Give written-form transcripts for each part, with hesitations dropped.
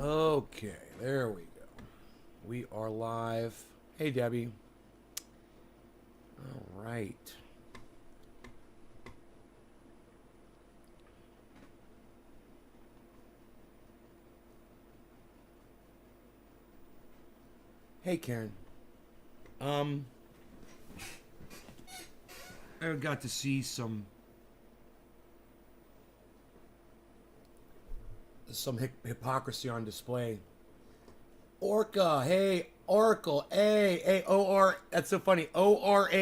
Okay, there we go. We are live. Hey, Debbie. All right. Hey, Karen. I got to see some hypocrisy on display. Orca, hey, Oracle, A-O-R, that's so funny, O-R-A-C-O-R-C-A,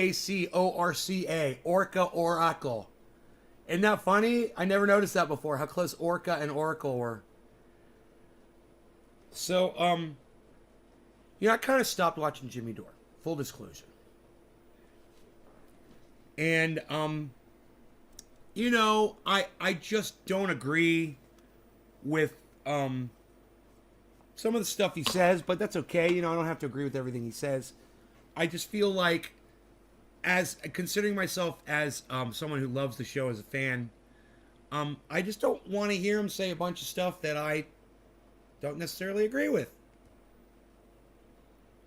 Orca, Oracle. Isn't that funny? I never noticed that before, how close Orca and Oracle were. So, I kind of stopped watching Jimmy Dore, full disclosure. And, I just don't agree with, some of the stuff he says, but that's okay. I don't have to agree with everything he says. I just feel like, as considering myself as someone who loves the show as a fan, I just don't want to hear him say a bunch of stuff that I don't necessarily agree with.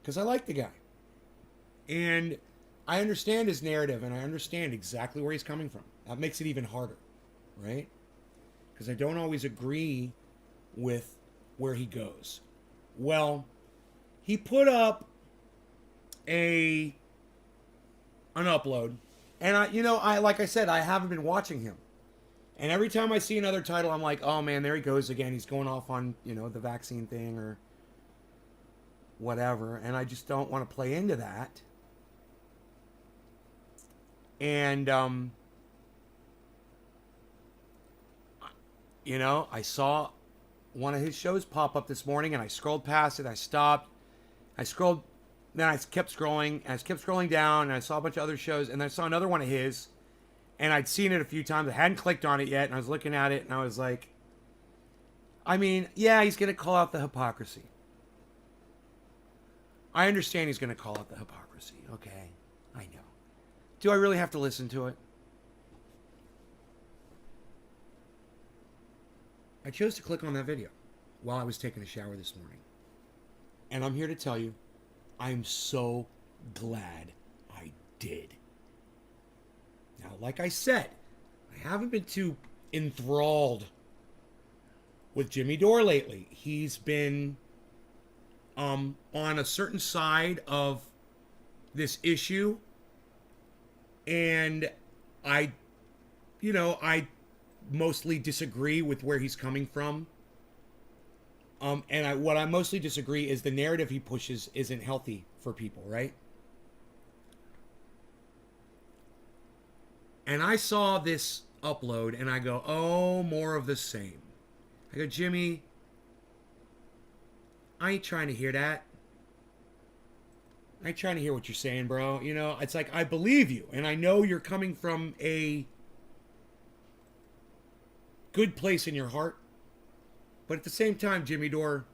Because I like the guy. And I understand his narrative, and I understand exactly where he's coming from. That makes it even harder, right? Because I don't always agree with where he goes. Well, he put up an upload, and I like I said, I haven't been watching him. And every time I see another title, I'm like, oh man, there he goes again. He's going off on, the vaccine thing or whatever, and I just don't want to play into that. And I saw one of his shows pop up this morning, and I scrolled past it. I stopped. I scrolled, then I kept scrolling, and I kept scrolling down, and I saw a bunch of other shows, and then I saw another one of his, and I'd seen it a few times. I hadn't clicked on it yet, and I was looking at it, and I was like, I mean, yeah, he's going to call out the hypocrisy. I understand he's going to call out the hypocrisy. Okay, I know. Do I really have to listen to it? I chose to click on that video while I was taking a shower this morning. And I'm here to tell you, I'm so glad I did. Now, like I said, I haven't been too enthralled with Jimmy Dore lately. He's been on a certain side of this issue. And I mostly disagree with where he's coming from. What I mostly disagree is the narrative he pushes isn't healthy for people, right? And I saw this upload and I go, oh, more of the same. I go, Jimmy, I ain't trying to hear that. I ain't trying to hear what you're saying, bro. It's like, I believe you, and I know you're coming from a good place in your heart. But at the same time, Jimmy Dore,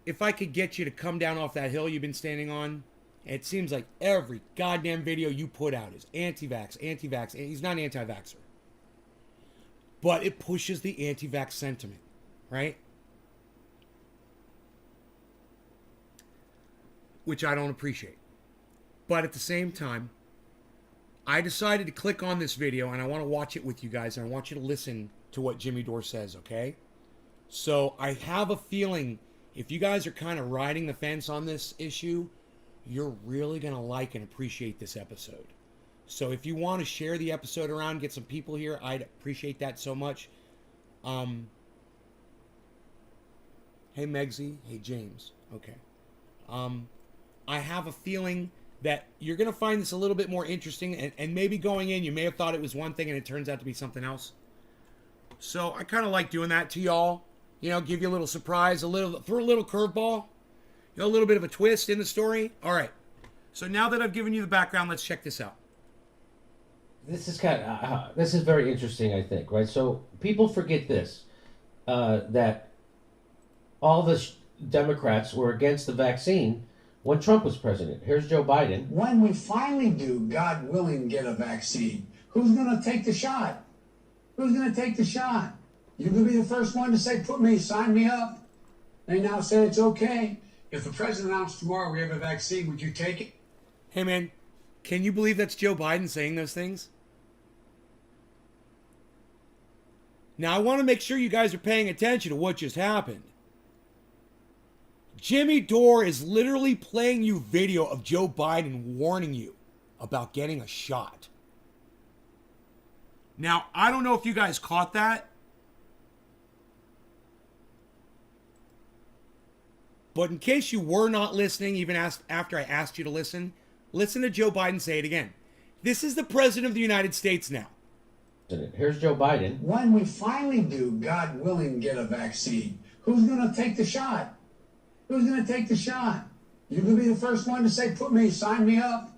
if I could get you to come down off that hill you've been standing on, it seems like every goddamn video you put out is anti-vax. He's not an anti-vaxxer. But it pushes the anti-vax sentiment, right? Which I don't appreciate. But at the same time, I decided to click on this video, and I want to watch it with you guys, and I want you to listen to what Jimmy Dore says, okay? So I have a feeling if you guys are kind of riding the fence on this issue, you're really going to like and appreciate this episode. So if you want to share the episode around, get some people here, I'd appreciate that so much. Hey, Megsy. Hey, James. Okay. I have a feeling that you're going to find this a little bit more interesting, and maybe going in, you may have thought it was one thing and it turns out to be something else. So I kind of like doing that to y'all. Give you a little surprise, throw a little curveball, a little bit of a twist in the story. All right. So now that I've given you the background, let's check this out. This is this is very interesting, I think, right? So people forget this, that all the Democrats were against the vaccine when Trump was president. Here's Joe Biden. When we finally do, God willing, get a vaccine, who's going to take the shot? Who's going to take the shot? You could be the first one to say, sign me up. They now say it's okay. If the president announced tomorrow we have a vaccine, would you take it? Hey, man, can you believe that's Joe Biden saying those things? Now, I want to make sure you guys are paying attention to what just happened. Jimmy Dore is literally playing you video of Joe Biden warning you about getting a shot. Now, I don't know if you guys caught that, but in case you were not listening, even after I asked you to listen to Joe Biden say it again. This is the president of the United States now. Here's Joe Biden. When we finally do, God willing, get a vaccine, who's going to take the shot? Who's going to take the shot? You could be the first one to say, sign me up.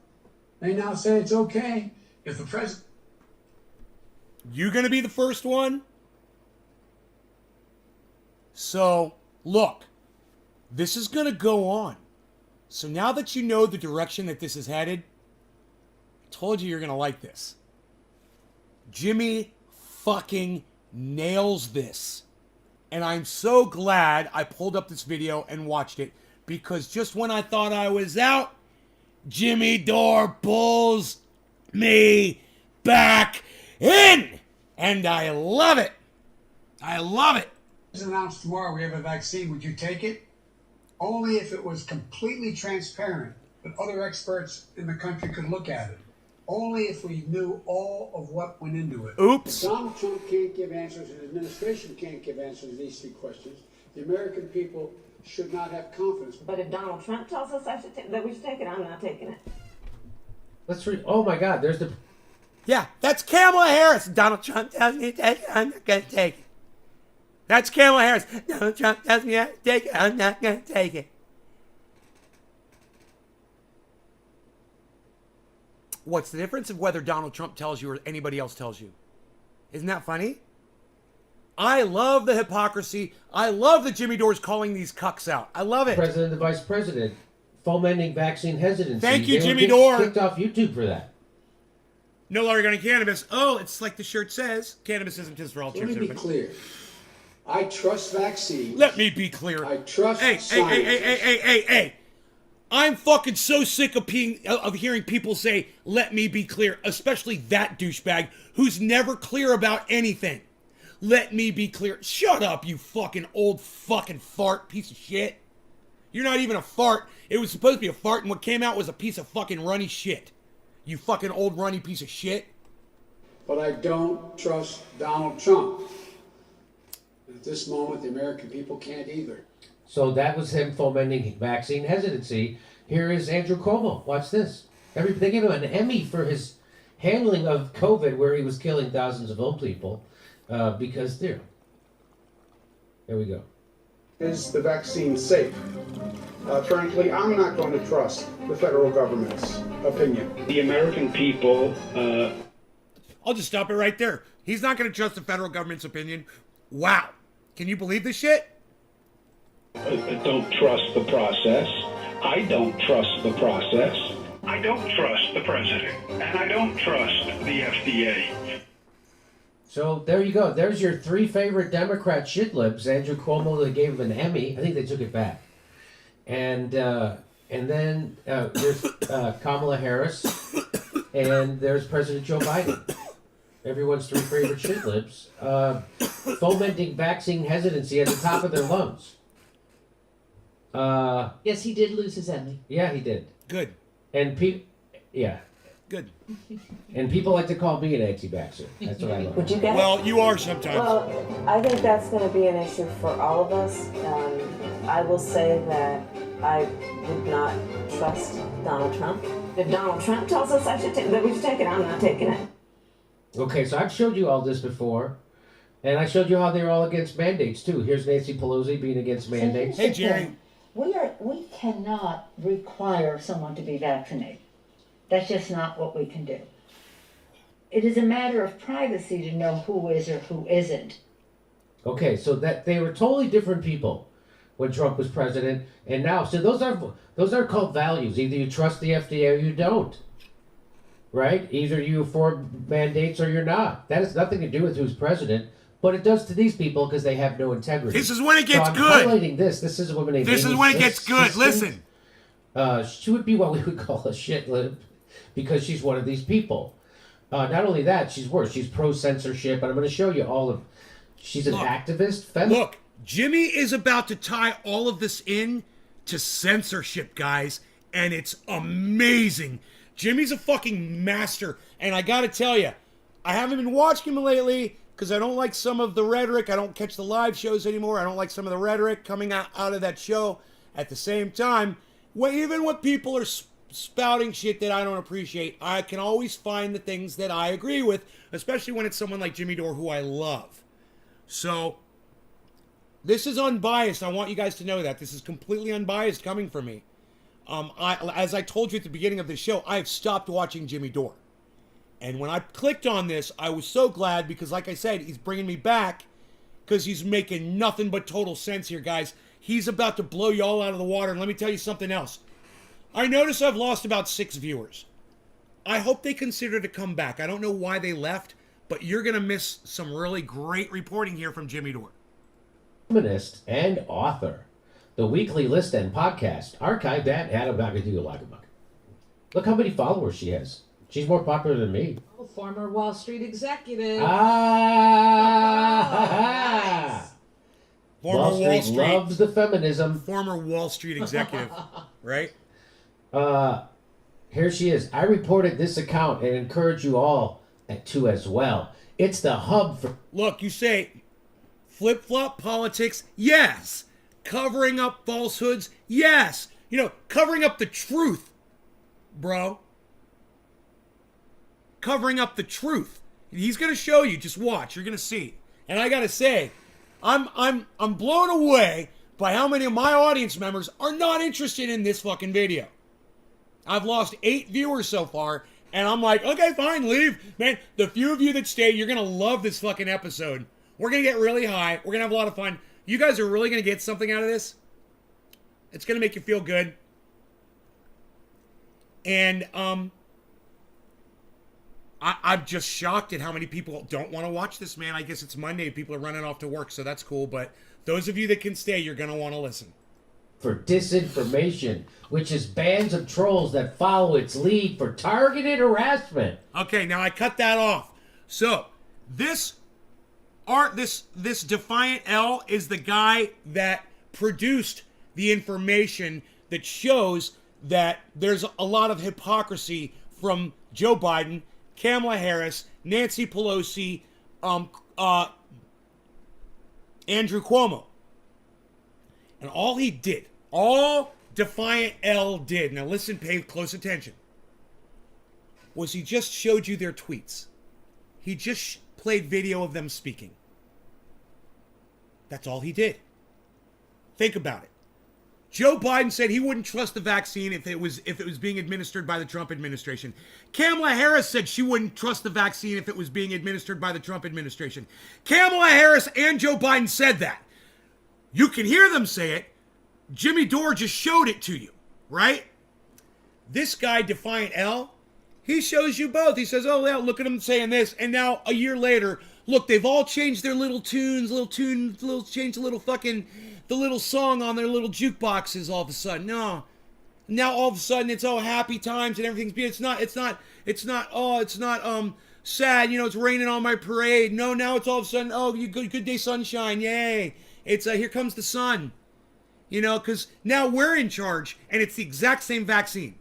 They now say it's okay. If the president... You going to be the first one? So, look, this is going to go on. So now that you know the direction that this is headed, I told you you're going to like this. Jimmy fucking nails this. And I'm so glad I pulled up this video and watched it, because just when I thought I was out, Jimmy Dore pulls me back in. And I love it. I love it. Announced tomorrow we have a vaccine, would you take it? Only if it was completely transparent, that other experts in the country could look at it. Only if we knew all of what went into it. Oops. Donald Trump can't give answers, and the administration can't give answers to these three questions. The American people should not have confidence. But if Donald Trump tells us that we should take it, I'm not taking it. Let's read. Oh my God, there's the... Yeah, that's Kamala Harris. Donald Trump tells me to take it, I'm not going to take it. That's Kamala Harris. Donald Trump tells me to take it, I'm not going to take it. What's the difference of whether Donald Trump tells you or anybody else tells you? Isn't that funny? I love the hypocrisy. I love that Jimmy Dore's calling these cucks out. I love it. President and the vice president fomenting vaccine hesitancy. Thank you, They Jimmy were Dore. kicked off YouTube for that. No longer going to cannabis. Oh, it's like the shirt says. Cannabis isn't just for all Let church. me be clear. I trust vaccines. Let me be clear. I trust Hey. science. I'm fucking so sick of hearing people say, let me be clear, especially that douchebag who's never clear about anything. Let me be clear. Shut up, you fucking old fucking fart piece of shit. You're not even a fart. It was supposed to be a fart, and what came out was a piece of fucking runny shit. You fucking old runny piece of shit. But I don't trust Donald Trump. At this moment, the American people can't either. So that was him fomenting vaccine hesitancy. Here is Andrew Cuomo. Watch this. They gave him an Emmy for his handling of COVID, where he was killing thousands of old people, because there we go. Is the vaccine safe? Frankly, I'm not going to trust the federal government's opinion. The American people. I'll just stop it right there. He's not going to trust the federal government's opinion. Wow. Can you believe this shit? Don't trust the process. I don't trust the process. I don't trust the president. And I don't trust the FDA. So there you go. There's your three favorite Democrat shit libs. Andrew Cuomo, they gave him an Emmy. I think they took it back. And then there's Kamala Harris, and there's President Joe Biden. Everyone's three favorite shit libs, fomenting vaccine hesitancy at the top of their lungs. Yes, he did lose his Emmy. Yeah, he did. Good. And yeah. Good. And people like to call me an anti-vaxxer. That's what I love. Would you get it? Well, you are sometimes. Well, I think that's going to be an issue for all of us. I will say that I would not trust Donald Trump. If Donald Trump tells us that we should take it, I'm not taking it. Okay, so I've showed you all this before, and I showed you how they were all against mandates too. Here's Nancy Pelosi being against mandates. Hey, Jerry. We cannot require someone to be vaccinated. That's just not what we can do. It is a matter of privacy to know who is or who isn't. Okay, so that they were totally different people when Trump was president, and now, so those are called values. Either you trust the FDA or you don't. right? Either you for mandates or you're not. That has nothing to do with who's president, but it does to these people because they have no integrity. This is when it gets so I'm good. highlighting this. This is a woman named This is Amy when it gets good. Siskind. Listen. She would be what we would call a shit lib because she's one of these people. Not only that, she's worse. She's pro-censorship, and I'm going to show you all of... She's an activist. Look, Jimmy is about to tie all of this in to censorship, guys, and it's amazing. Jimmy's a fucking master, and I gotta tell you, I haven't been watching him lately because I don't like some of the rhetoric. I don't catch the live shows anymore. I don't like some of the rhetoric coming out of that show. At the same time, even when people are spouting shit that I don't appreciate, I can always find the things that I agree with, especially when it's someone like Jimmy Dore who I love. So, this is unbiased. I want you guys to know that. This is completely unbiased coming from me. As I told you at the beginning of the show, I have stopped watching Jimmy Dore. And when I clicked on this, I was so glad because, like I said, he's bringing me back because he's making nothing but total sense here, guys. He's about to blow you all out of the water. And let me tell you something else. I notice I've lost about 6 viewers. I hope they consider to come back. I don't know why they left, but you're going to miss some really great reporting here from Jimmy Dore. Feminist and author. The weekly list and podcast archived at Adamagadugalagabuck. Look how many followers she has. She's more popular than me. Oh, former Wall Street executive. Ah! Former Wall Street loves the feminism. Former Wall Street executive, right? Here she is. I reported this account and encourage you all to as well. It's the hub for... Look, you say flip-flop politics? Yes. Covering up falsehoods? Yes. You know, covering up the truth, bro. Covering up the truth. He's going to show you. Just watch. You're going to see. And I got to say, I'm blown away by how many of my audience members are not interested in this fucking video. I've lost 8 viewers so far, and I'm like, okay, fine, leave. Man, the few of you that stay, you're going to love this fucking episode. We're going to get really high. We're going to have a lot of fun. You guys are really going to get something out of this. It's going to make you feel good. And I'm just shocked at how many people don't want to watch this, man. I guess it's Monday. People are running off to work, so that's cool. But those of you that can stay, you're going to want to listen. For disinformation, which is bands of trolls that follow its lead for targeted harassment. Okay, now I cut that off. So, this Defiant L is the guy that produced the information that shows that there's a lot of hypocrisy from Joe Biden, Kamala Harris, Nancy Pelosi, Andrew Cuomo. And all Defiant L did, now listen, pay close attention, was he just showed you their tweets. He just played video of them speaking. That's all he did. Think about it. Joe Biden said he wouldn't trust the vaccine if it was being administered by the Trump administration. Kamala Harris said she wouldn't trust the vaccine if it was being administered by the Trump administration. Kamala Harris and Joe Biden said that. You can hear them say it. Jimmy Dore just showed it to you, right? This guy, Defiant L, he shows you both. He says, oh, yeah, look at him saying this. And now, a year later, look, they've all changed their changed the little song on their little jukeboxes all of a sudden. No. Now, all of a sudden, it's, oh, happy times and everything's beautiful. It's not sad, you know, it's raining on my parade. No, now it's all of a sudden, oh, good day sunshine, yay. It's, here comes the sun. You know, because now we're in charge, and it's the exact same vaccine.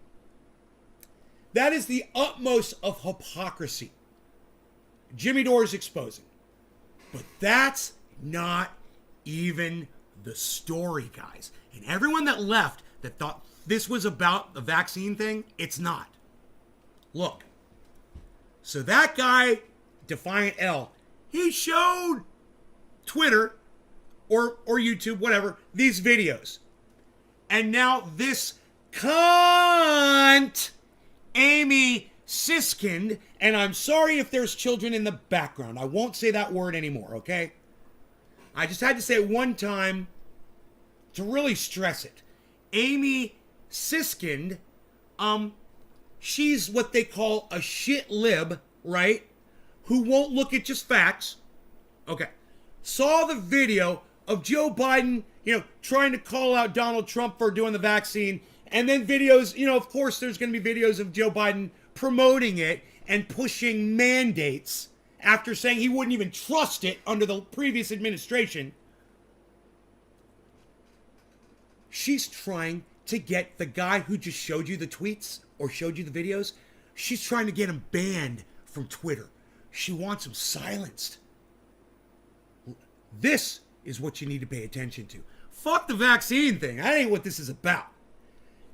That is the utmost of hypocrisy. Jimmy Dore is exposing. But that's not even the story, guys. And everyone that left that thought this was about the vaccine thing, it's not. Look. So that guy, Defiant L, he showed Twitter or YouTube, whatever, these videos. And now this cunt, Amy Siskind, and I'm sorry if there's children in the background. I won't say that word anymore, okay? I just had to say it one time to really stress it. Amy Siskind she's what they call a shit lib, right? Who won't look at just facts. Okay. Saw the video of Joe Biden, trying to call out Donald Trump for doing the vaccine. And then videos, of course, there's going to be videos of Joe Biden promoting it and pushing mandates after saying he wouldn't even trust it under the previous administration. She's trying to get the guy who just showed you the tweets or showed you the videos, she's trying to get him banned from Twitter. She wants him silenced. This is what you need to pay attention to. Fuck the vaccine thing. That ain't what this is about.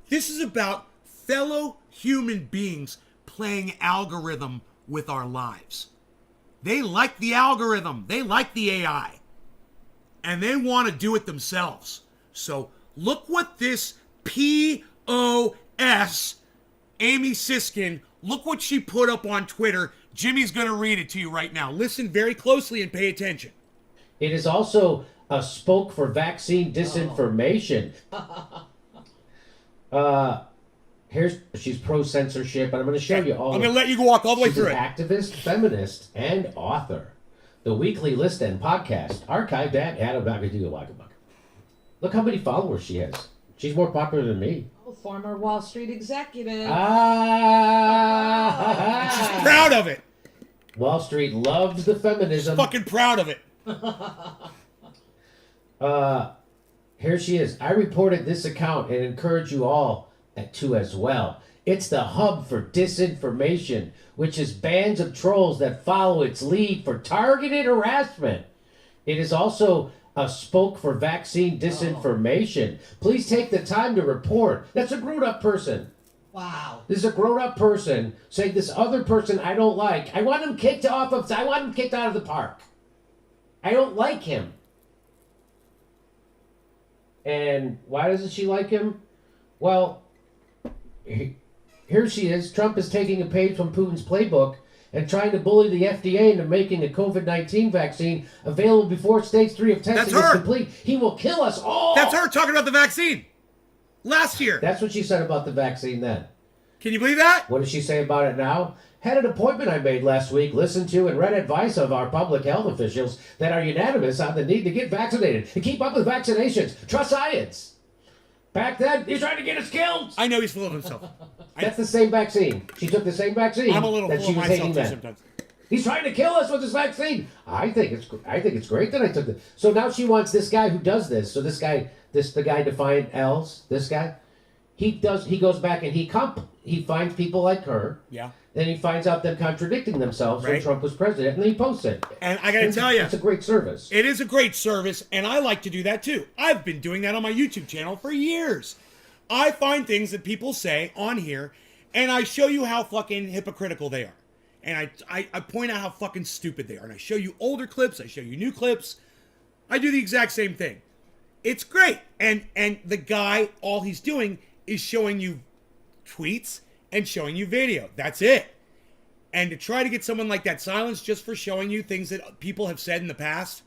This is about fellow human beings playing algorithm with our lives. They like the algorithm. They like the AI. And they want to do it themselves. So look what this POS, Amy Siskin, look what she put up on Twitter. Jimmy's going to read it to you right now. Listen very closely and pay attention. It is also a spoke for vaccine disinformation. She's pro-censorship, and I'm going to show you all. I'm going to let you walk all the way through it. She's an activist, feminist, and author. The weekly list and podcast archived at Adam. Look how many followers she has. She's more popular than me. Oh, former Wall Street executive. She's proud of it. Wall Street loves the feminism. She's fucking proud of it. Here she is. I reported this account and encourage you all to as well. It's the hub for disinformation, which is bands of trolls that follow its lead for targeted harassment. It is also a spoke for vaccine disinformation. Please take the time to report. That's a grown-up person. Wow. This is a grown-up person saying this other person I don't like. I want him kicked out of the park. I don't like him. And why doesn't she like him? Well, here she is. Trump is taking a page from Putin's playbook and trying to bully the FDA into making a COVID-19 vaccine available before stage 3 of testing is complete. He will kill us all. That's her talking about the vaccine. Last year. That's what she said about the vaccine then. Can you believe that? What does she say about it now? Had an appointment I made last week, listened to and read advice of our public health officials that are unanimous on the need to get vaccinated and keep up with vaccinations. Trust science. Back then, he's trying to get us killed. I know he's full of himself. That's the same vaccine. She took the same vaccine. I'm a little that full she of was myself taking too then. sometimes. He's trying to kill us with this vaccine. I think it's great that I took it. So now she wants this guy who does this. So the guy Defiant L's, this guy, he goes back and he finds people like her. Yeah. Then he finds out them contradicting themselves when Trump was president, and then he posts it. And I got to tell you, it's a great service. It is a great service, and I like to do that too. I've been doing that on my YouTube channel for years. I find things that people say on here, and I show you how fucking hypocritical they are. And I point out how fucking stupid they are. And I show you older clips, I show you new clips. I do the exact same thing. It's great. And the guy, all he's doing is showing you tweets and showing you video. That's it. And to try to get someone like that silenced just for showing you things that people have said in the past,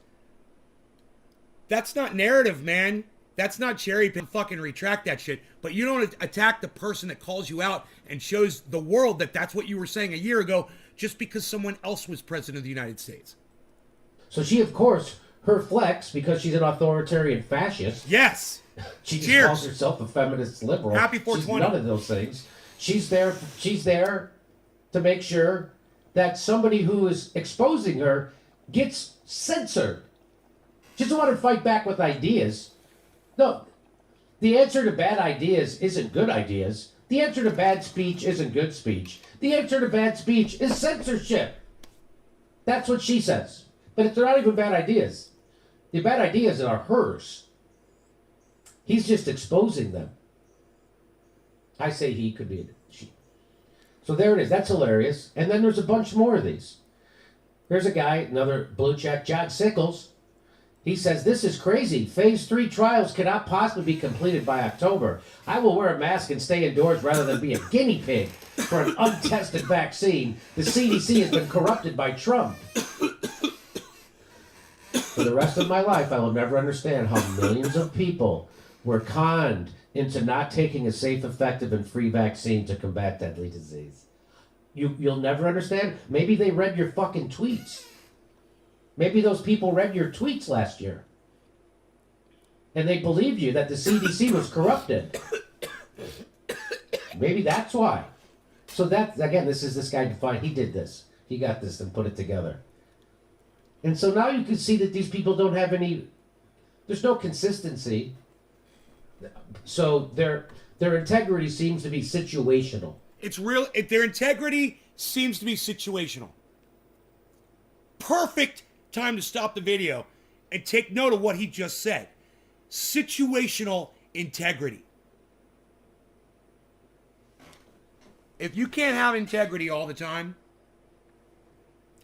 that's not narrative, man. That's not cherry pick. Fucking retract that shit. But you don't attack the person that calls you out and shows the world that that's what you were saying a year ago just because someone else was president of the United States. So she, of course, her flex, because she's an authoritarian fascist. Yes. She just Cheers. calls herself a feminist liberal. Happy She's 420. none of those things. She's there to make sure that somebody who is exposing her gets censored. She doesn't want to fight back with ideas. No, the answer to bad ideas isn't good ideas. The answer to bad speech isn't good speech. The answer to bad speech is censorship. That's what she says. But they're not even bad ideas. The bad ideas are hers. He's just exposing them. I say he, could be she. So there it is. That's hilarious. And then there's a bunch more of these. Here's a guy, another blue check, John Sickles. He says, this is crazy. Phase 3 trials cannot possibly be completed by October. I will wear a mask and stay indoors rather than be a guinea pig for an untested vaccine. The CDC has been corrupted by Trump. For the rest of my life, I will never understand how millions of people were conned into not taking a safe, effective, and free vaccine to combat deadly disease. You'll never understand. Maybe they read your fucking tweets. Maybe those people read your tweets last year. And they believed you that the CDC was corrupted. Maybe that's why. So that, again, this guy defined, he did this. He got this and put it together. And so now you can see that these people don't have there's no consistency. So their integrity seems to be situational. It's real. Their integrity seems to be situational. Perfect time to stop the video and take note of what he just said. Situational integrity. If you can't have integrity all the time,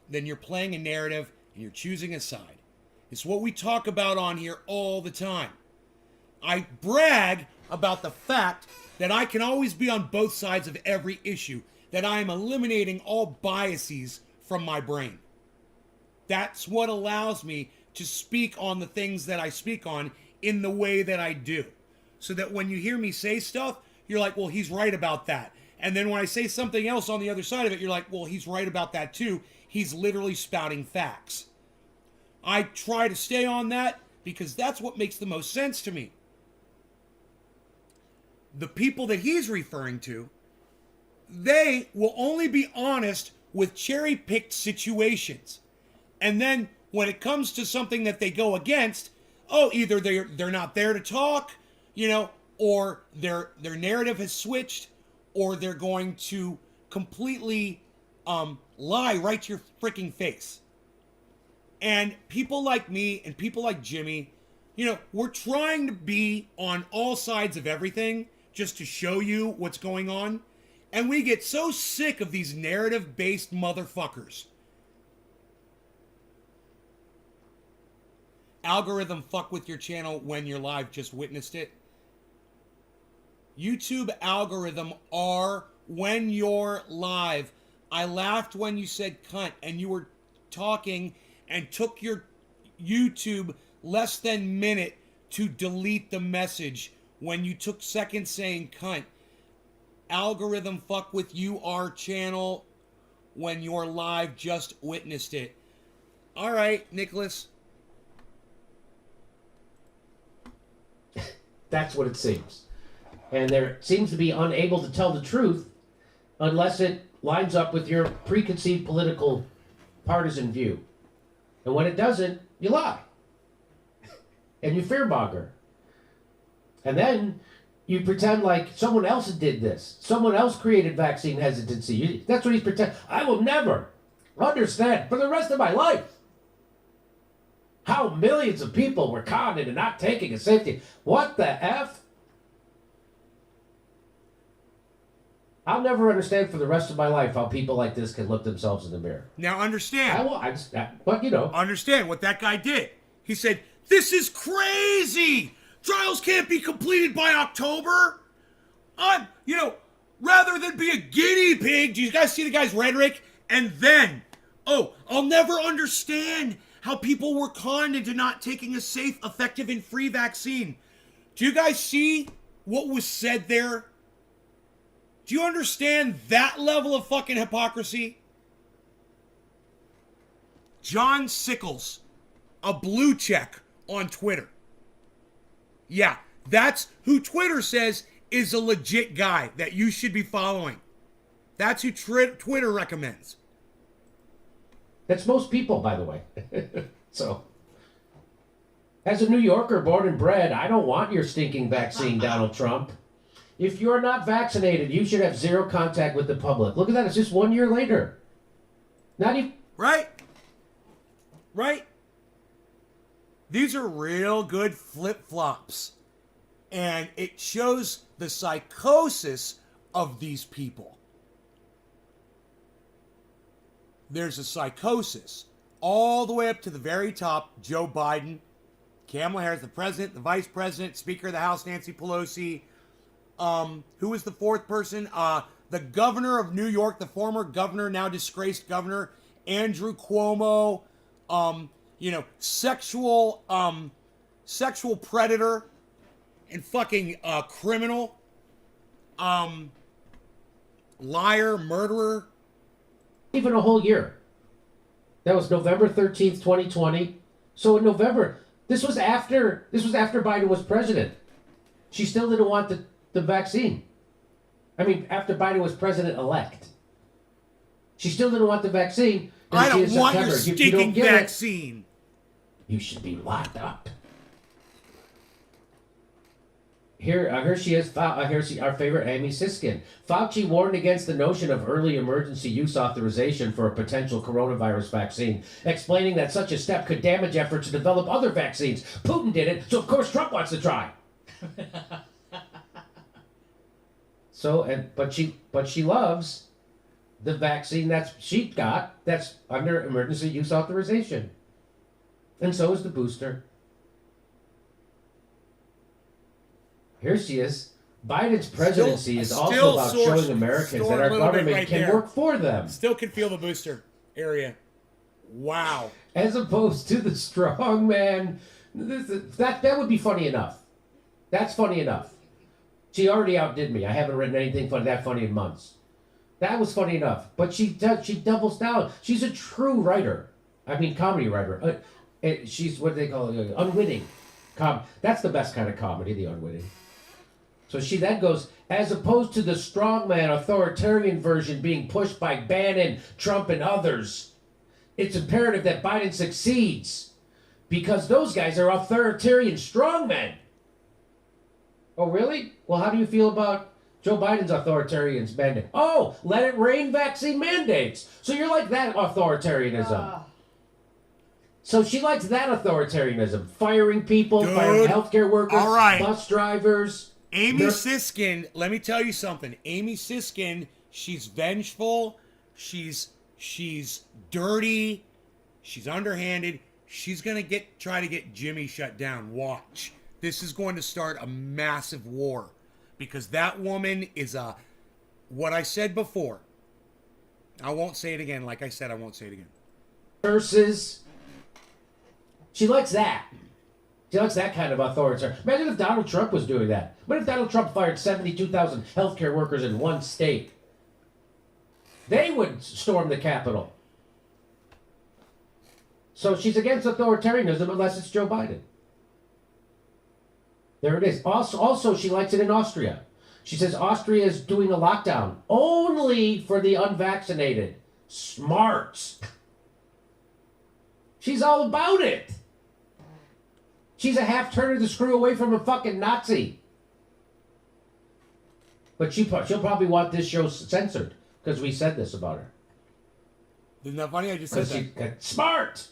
then you're playing a narrative and you're choosing a side. It's what we talk about on here all the time. I brag about the fact that I can always be on both sides of every issue, that I am eliminating all biases from my brain. That's what allows me to speak on the things that I speak on in the way that I do. So that when you hear me say stuff, you're like, well, he's right about that. And then when I say something else on the other side of it, you're like, well, he's right about that too. He's literally spouting facts. I try to stay on that because that's what makes the most sense to me. The people that he's referring to, they will only be honest with cherry-picked situations. And then when it comes to something that they go against, either they're not there to talk, or their narrative has switched, or they're going to completely lie right to your freaking face. And people like me and people like Jimmy, we're trying to be on all sides of everything just to show you what's going on. And we get so sick of these narrative-based motherfuckers. Algorithm fuck with your channel when you're live, just witnessed it. YouTube algorithm are when you're live. I laughed when you said cunt and you were talking and took your YouTube less than minute to delete the message when you took seconds saying cunt. Algorithm fuck with you, our channel, when you're live, just witnessed it. All right, Nicholas. That's what it seems. And there seems to be unable to tell the truth unless it lines up with your preconceived political partisan view. And when it doesn't, you lie. And you fearmonger. And then you pretend like someone else did this. Someone else created vaccine hesitancy. That's what he's pretending. I will never understand for the rest of my life how millions of people were conned into not taking a safety. What the F? I'll never understand for the rest of my life how people like this can look themselves in the mirror. Now understand. But Understand what that guy did. He said, this is crazy. Trials can't be completed by October. Rather than be a guinea pig, do you guys see the guy's rhetoric? And then, I'll never understand how people were conned into not taking a safe, effective, and free vaccine. Do you guys see what was said there? Do you understand that level of fucking hypocrisy? John Sickles, a blue check on Twitter. Yeah, that's who Twitter says is a legit guy that you should be following. That's who Twitter recommends. That's most people, by the way. So, as a New Yorker born and bred, I don't want your stinking vaccine, Donald Trump. If you're not vaccinated, you should have zero contact with the public. Look at that. It's just 1 year later. Not even... Right? These are real good flip-flops. And it shows the psychosis of these people. There's a psychosis all the way up to the very top. Joe Biden, Kamala Harris, the president, the vice president, Speaker of the House, Nancy Pelosi. Who was the fourth person? The governor of New York, the former governor, now disgraced governor, Andrew Cuomo. Sexual predator. and fucking criminal, liar, murderer. Even a whole year. That was November 13th, 2020. So in November, this was after Biden was president. She still didn't want the vaccine. I mean, after Biden was president-elect. She still didn't want the vaccine. I don't want your September. If you stinking don't get vaccine. you should be locked up. Here she is. Our favorite Amy Siskin. Fauci warned against the notion of early emergency use authorization for a potential coronavirus vaccine, explaining that such a step could damage efforts to develop other vaccines. Putin did it, so of course Trump wants to try. But she loves the vaccine that's under emergency use authorization, and so is the booster. Here she is. Biden's presidency is also about showing Americans that our government can work for them. Still can feel the booster area. Wow. As opposed to the strong man. That would be funny enough. That's funny enough. She already outdid me. I haven't written anything that funny in months. That was funny enough. But she doubles down. She's a true writer. I mean, comedy writer. She's, what do they call it? Unwitting. That's the best kind of comedy, the unwitting. So she then goes, as opposed to the strongman authoritarian version being pushed by Bannon, Trump, and others, it's imperative that Biden succeeds because those guys are authoritarian strongmen. Oh, really? Well, how do you feel about Joe Biden's authoritarian mandate? Oh, let it rain vaccine mandates. So you're like that authoritarianism. So she likes that authoritarianism. Firing people, firing healthcare workers, all right. Bus drivers. Amy Siskin, let me tell you something. Amy Siskin, she's vengeful. She's dirty. She's underhanded. She's going to try to get Jimmy shut down. Watch. This is going to start a massive war because that woman is what I said before. I won't say it again. Like I said, I won't say it again. Versus, she likes that. She likes that kind of authority. Imagine if Donald Trump was doing that. What if Donald Trump fired 72,000 healthcare workers in one state? They would storm the Capitol. So she's against authoritarianism unless it's Joe Biden. There it is. Also, she likes it in Austria. She says Austria is doing a lockdown only for the unvaccinated. Smart. She's all about it. She's a half turn of the screw away from a fucking Nazi. But she'll probably want this show censored because we said this about her. Isn't that funny? I just said that. Smart.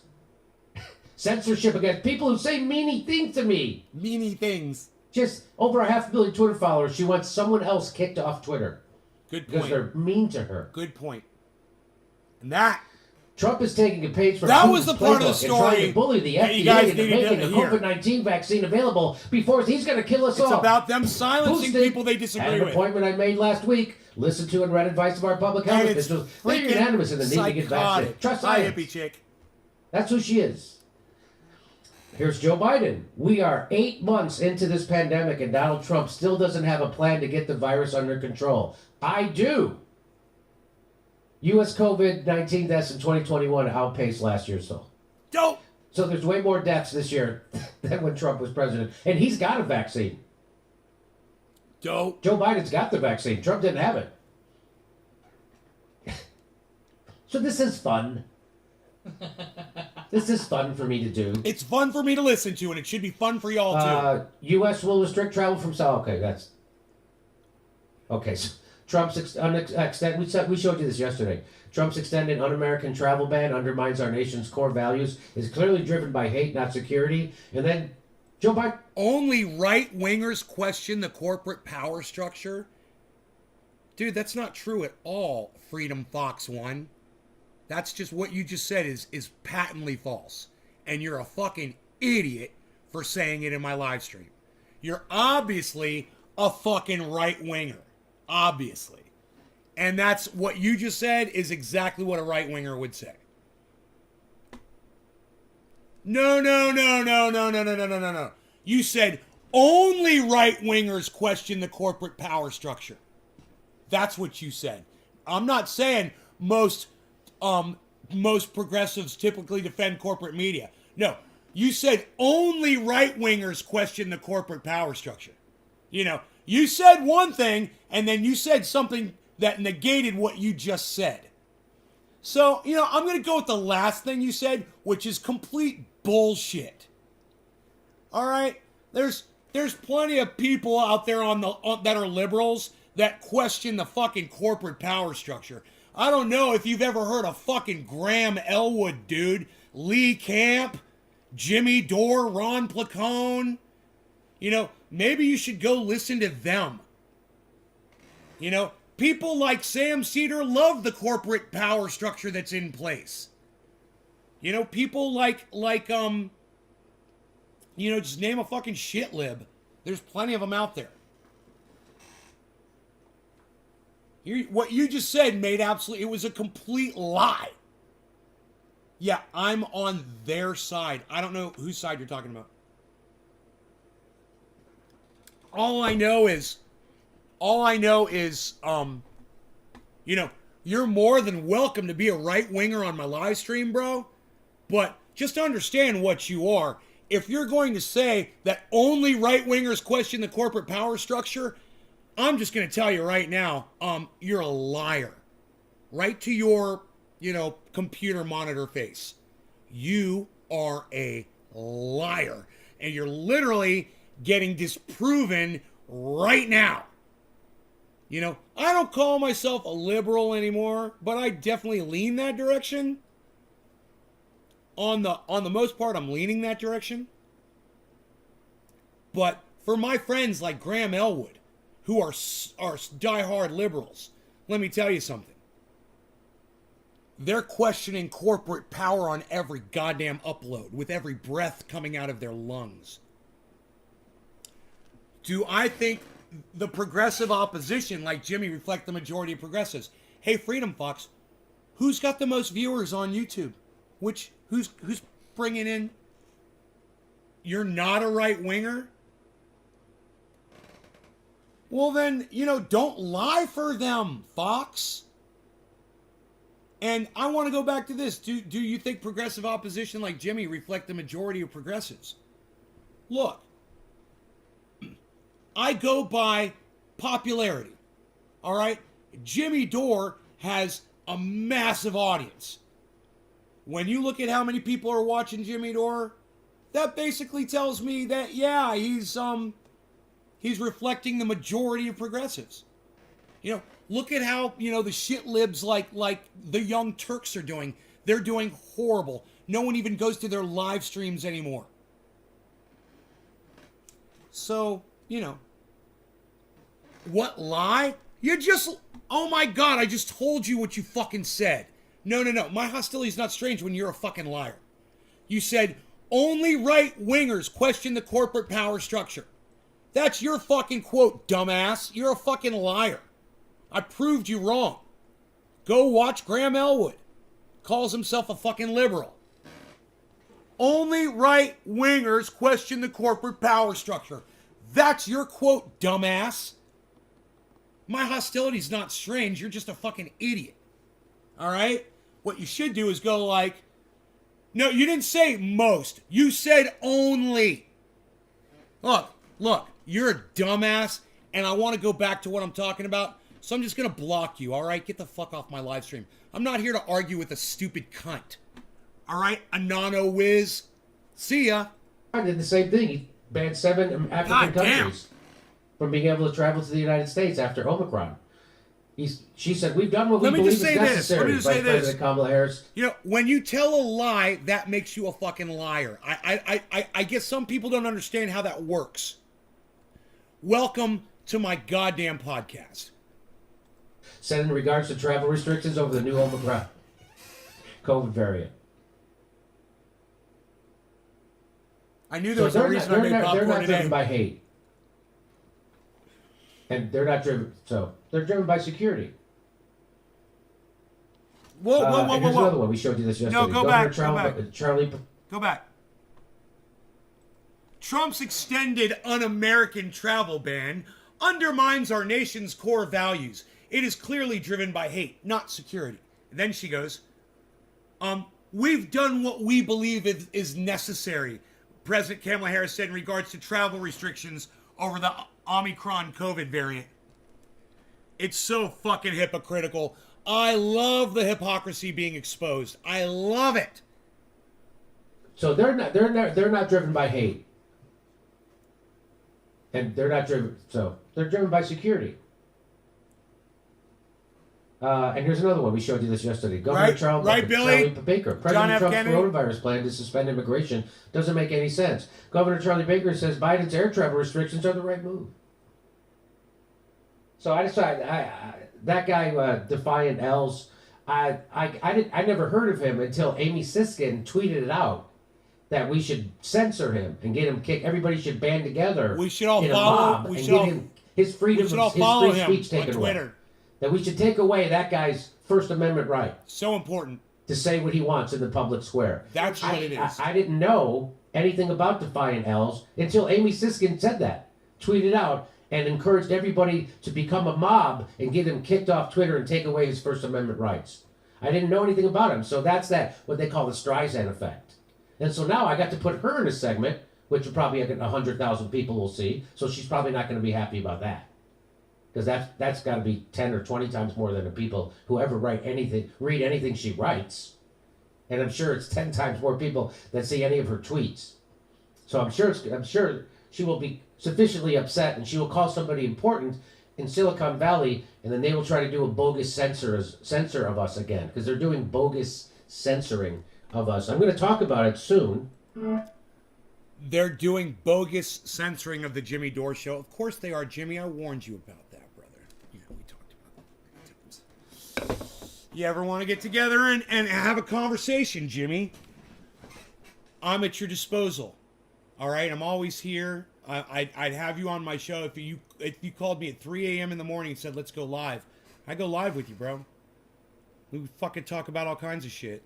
Censorship against people who say meany things to me. Meany things. Just over 500 million Twitter followers. She wants someone else kicked off Twitter. Good point. Because they're mean to her. Good point. And that... Trump is taking a page from that Putin's was the part of the playbook story and trying to bully the that you FDA guys into needed making to a hear. COVID-19 vaccine available before he's going to kill us all. It's about them silencing Boosted people they disagree an with. appointment I made last week. Listen to and read advice of our public health And it's officials. They're freaking unanimous in the need to get vaccinated. psychotic. Trust Hi, science. hippie chick. That's who she is. Here's Joe Biden. We are 8 months into this pandemic and Donald Trump still doesn't have a plan to get the virus under control. I do. U.S. COVID-19 deaths in 2021 outpaced last year's toll. Dope. So there's way more deaths this year than when Trump was president. And he's got a vaccine. Dope. Joe Biden's got the vaccine. Trump didn't have it. So this is fun. This is fun for me to do. It's fun for me to listen to, and it should be fun for y'all too. U.S. will restrict travel from South. Okay, that's... Okay, so Trump's we showed you this yesterday. Trump's extended un-American travel ban undermines our nation's core values, is clearly driven by hate, not security. And then Joe Biden... Only right-wingers question the corporate power structure? Dude, that's not true at all, Freedom Fox 1. That's just what you just said is patently false. And you're a fucking idiot for saying it in my live stream. You're obviously a fucking right-winger. Obviously. And that's what you just said is exactly what a right-winger would say. No. You said only right-wingers question the corporate power structure. That's what you said. I'm not saying most progressives typically defend corporate media. No, you said only right-wingers question the corporate power structure. You know, you said one thing, and then you said something that negated what you just said. So, you know, I'm going to go with the last thing you said, which is complete bullshit. All right? There's plenty of people out there that are liberals that question the fucking corporate power structure. I don't know if you've ever heard of fucking Graham Elwood, dude. Lee Camp, Jimmy Dore, Ron Placone. You know, maybe you should go listen to them. You know, people like Sam Cedar love the corporate power structure that's in place. You know, people like you know, just name a fucking shit lib. There's plenty of them out there. What you just said made it was a complete lie. Yeah, I'm on their side. I don't know whose side you're talking about. All I know is, you know, you're more than welcome to be a right winger on my live stream, bro. But just understand what you are. If you're going to say that only right wingers question the corporate power structure, I'm just going to tell you right now, you're a liar. Right to your, you know, computer monitor face. You are a liar. And you're literally getting disproven right now. You know, I don't call myself a liberal anymore, but I definitely lean that direction. On the most part, I'm leaning that direction. But for my friends like Graham Elwood, who are diehard liberals, let me tell you something. They're questioning corporate power on every goddamn upload, with every breath coming out of their lungs. Do I think the progressive opposition, like Jimmy, reflect the majority of progressives? Hey, Freedom Fox, who's got the most viewers on YouTube? Who's bringing in? You're not a right winger? Well then, you know, don't lie for them, Fox. And I want to go back to this. Do you think progressive opposition like Jimmy reflect the majority of progressives? Look, I go by popularity. All right? Jimmy Dore has a massive audience. When you look at how many people are watching Jimmy Dore, that basically tells me that, yeah, he's reflecting the majority of progressives. You know, look at how, you know, the shit libs like the Young Turks are doing. They're doing horrible. No one even goes to their live streams anymore. So, you know, what lie? You just, oh my God, I just told you what you fucking said. No. My hostility is not strange when you're a fucking liar. You said only right wingers question the corporate power structure. That's your fucking quote, dumbass. You're a fucking liar. I proved you wrong. Go watch Graham Elwood. Calls himself a fucking liberal. Only right wingers question the corporate power structure. That's your quote, dumbass. My hostility's not strange. You're just a fucking idiot. All right? What you should do is go like, no, you didn't say most. You said only. Look, you're a dumbass, and I want to go back to what I'm talking about, so I'm just going to block you, all right? Get the fuck off my live stream. I'm not here to argue with a stupid cunt. All right? Anano whiz. See ya. I did the same thing. He banned 7 African countries from being able to travel to the United States after Omicron. She said, we've done what we believe is necessary. Let me just say this. President Kamala Harris. You know, when you tell a lie, that makes you a fucking liar. I guess some people don't understand how that works. Welcome to my goddamn podcast. Said in regards to travel restrictions over the new Omicron COVID variant. I knew there was a reason I made popcorn They're not today. driven by hate. And they're not driven, so they're driven by security. Whoa. Here's another one. We showed you this yesterday. No, go Governor back. Charlie. Go back. Trump's extended un-American travel ban undermines our nation's core values. It is clearly driven by hate, not security. And then she goes, we've done what we believe is necessary, President Kamala Harris said in regards to travel restrictions over the Omicron COVID variant. It's so fucking hypocritical. I love the hypocrisy being exposed. I love it. So they're not driven by hate. And they're not driven, so they're driven by security. And here's another one. We showed you this yesterday. Governor Charlie Baker. President Trump's coronavirus plan to suspend immigration doesn't make any sense. Governor Charlie Baker says Biden's air travel restrictions are the right move. So I decided, that guy, Defiant L's, I never heard of him until Amy Siskin tweeted it out that we should censor him and get him kicked. Everybody should band together. We should all in follow. a mob and get him his freedom, his free speech taken away. That we should take away that guy's First Amendment right. So important. To say what he wants in the public square. That's what it is. I didn't know anything about Defiant L's until Amy Siskin said that. Tweeted out and encouraged everybody to become a mob and get him kicked off Twitter and take away his First Amendment rights. I didn't know anything about him. So that's what they call the Streisand effect. And so now I got to put her in a segment, which probably 100,000 people will see. So she's probably not going to be happy about that. Because that's got to be 10 or 20 times more than the people who ever read anything she writes. And I'm sure it's 10 times more people that see any of her tweets. So I'm sure she will be sufficiently upset, and she will call somebody important in Silicon Valley, and then they will try to do a bogus censor of us again, because they're doing bogus censoring of us. I'm going to talk about it soon. They're doing bogus censoring of the Jimmy Dore show. Of course they are, Jimmy. I warned you about that, brother. Yeah, we talked about that many times. You ever want to get together and have a conversation, Jimmy? I'm at your disposal. All right? I'm always here. I'd have you on my show if you called me at 3 a.m. in the morning and said, let's go live. I go live with you, bro. We would fucking talk about all kinds of shit.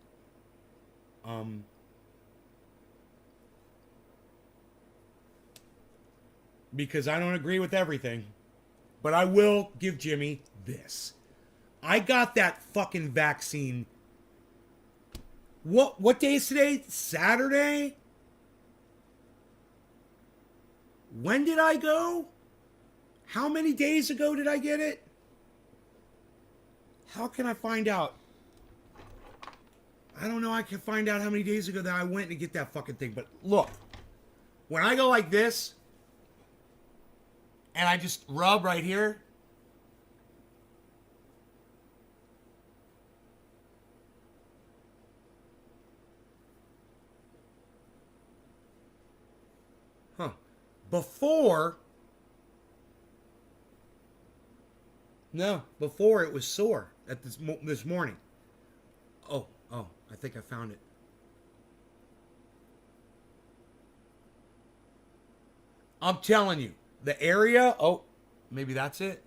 Because I don't agree with everything. But I will give Jimmy this. I got that fucking vaccine. What day is today? Saturday? When did I go? How many days ago did I get it? How can I find out? I don't know. I can find out how many days ago that I went to get that fucking thing. But look, when I go like this, and I just rub right here, before it was sore at this morning. Oh, I think I found it. I'm telling you, the area, maybe that's it.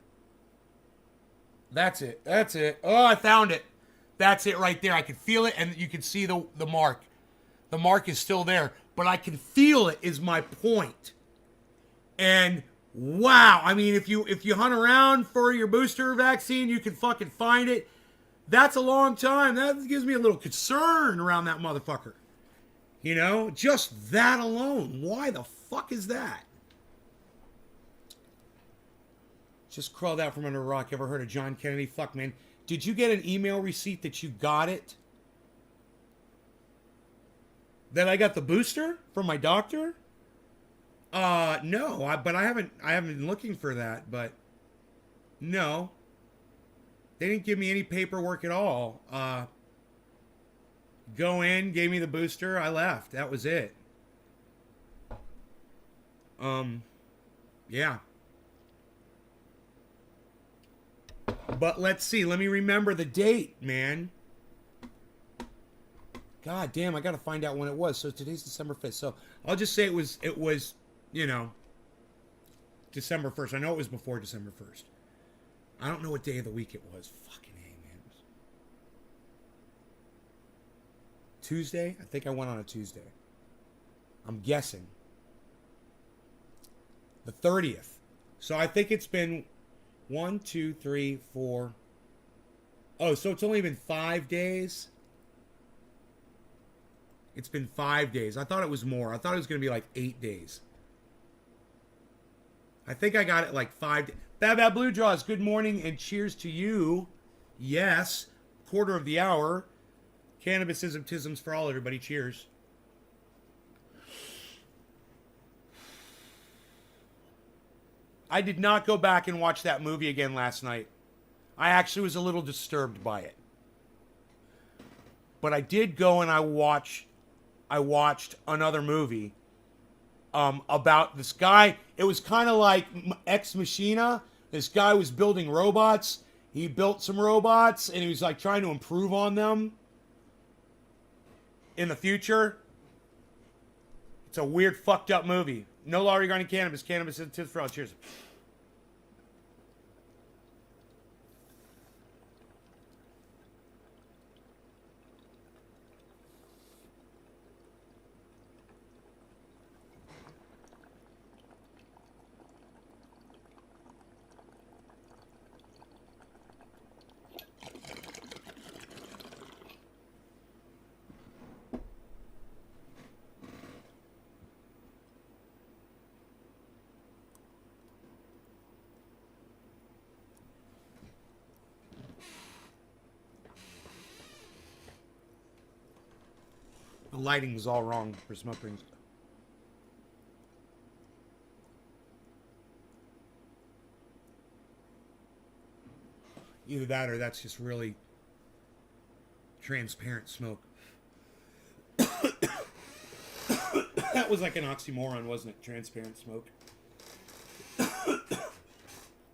That's it. Oh, I found it. That's it right there. I can feel it, and you can see the mark. The mark is still there, but I can feel it is my point. And wow, I mean, if you hunt around for your booster vaccine, you can fucking find it. That's a long time. That gives me a little concern around that motherfucker. You know, just that alone. Why the fuck is that? Just crawled out from under a rock. Ever heard of John Kennedy? Fuck, man. Did you get an email receipt that you got it? That I got the booster from my doctor? No, but I haven't been looking for that, but no. They didn't give me any paperwork at all. Go in, gave me the booster, I left. That was it. Yeah. But let's see. Let me remember the date, man. God damn, I gotta find out when it was. So today's December 5th. So I'll just say it was, you know, December 1st. I know it was before December 1st. I don't know what day of the week it was. Fucking A, man. Tuesday? I think I went on a Tuesday. I'm guessing. The 30th. So I think it's been 1, 2, 3, 4. Oh, so it's only been 5 days? It's been 5 days. I thought it was more. I thought it was going to be like 8 days. I think I got it like 5 days. Bad Bad Blue Jaws, good morning and cheers to you. Yes, quarter of the hour. Cannabisism tisms for all, everybody. Cheers. I did not go back and watch that movie again last night. I actually was a little disturbed by it. But I did go and I watched another movie about this guy. It was kind of like Ex Machina. This guy was building robots. He built some robots and he was like trying to improve on them in the future. It's a weird, fucked up movie. No law regarding cannabis. Cannabis is tips for all. Cheers. The lighting is all wrong for smoke rings. Either that or that's just really transparent smoke. That was like an oxymoron, wasn't it? Transparent smoke.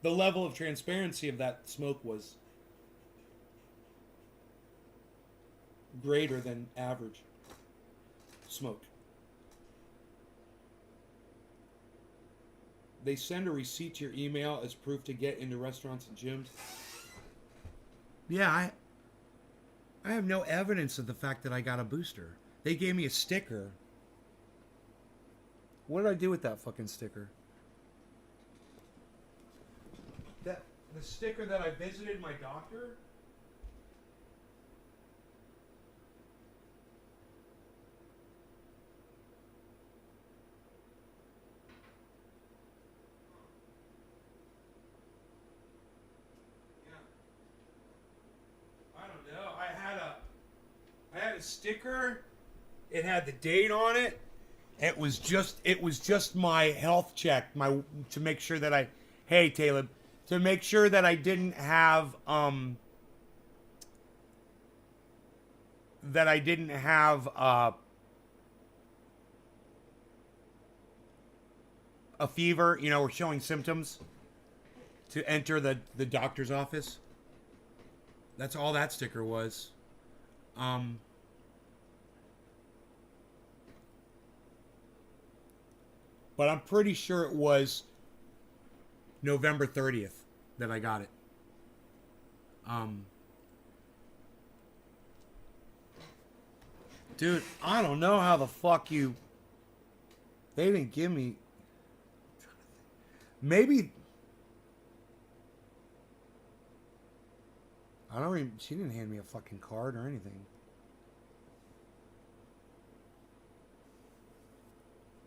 The level of transparency of that smoke was greater than average smoke. They send a receipt to your email as proof to get into restaurants and gyms. Yeah, I have no evidence of the fact that I got a booster. They gave me a sticker. What did I do with that fucking sticker? The sticker that I visited my doctor? I had a sticker. It had the date on it. It was just my health check, to make sure that hey Taylor, to make sure that I didn't have a fever, or showing symptoms to enter the doctor's office. That's all that sticker was. But I'm pretty sure it was November 30th that I got it. Dude, I don't know how the fuck they didn't give me, maybe, she didn't hand me a fucking card or anything.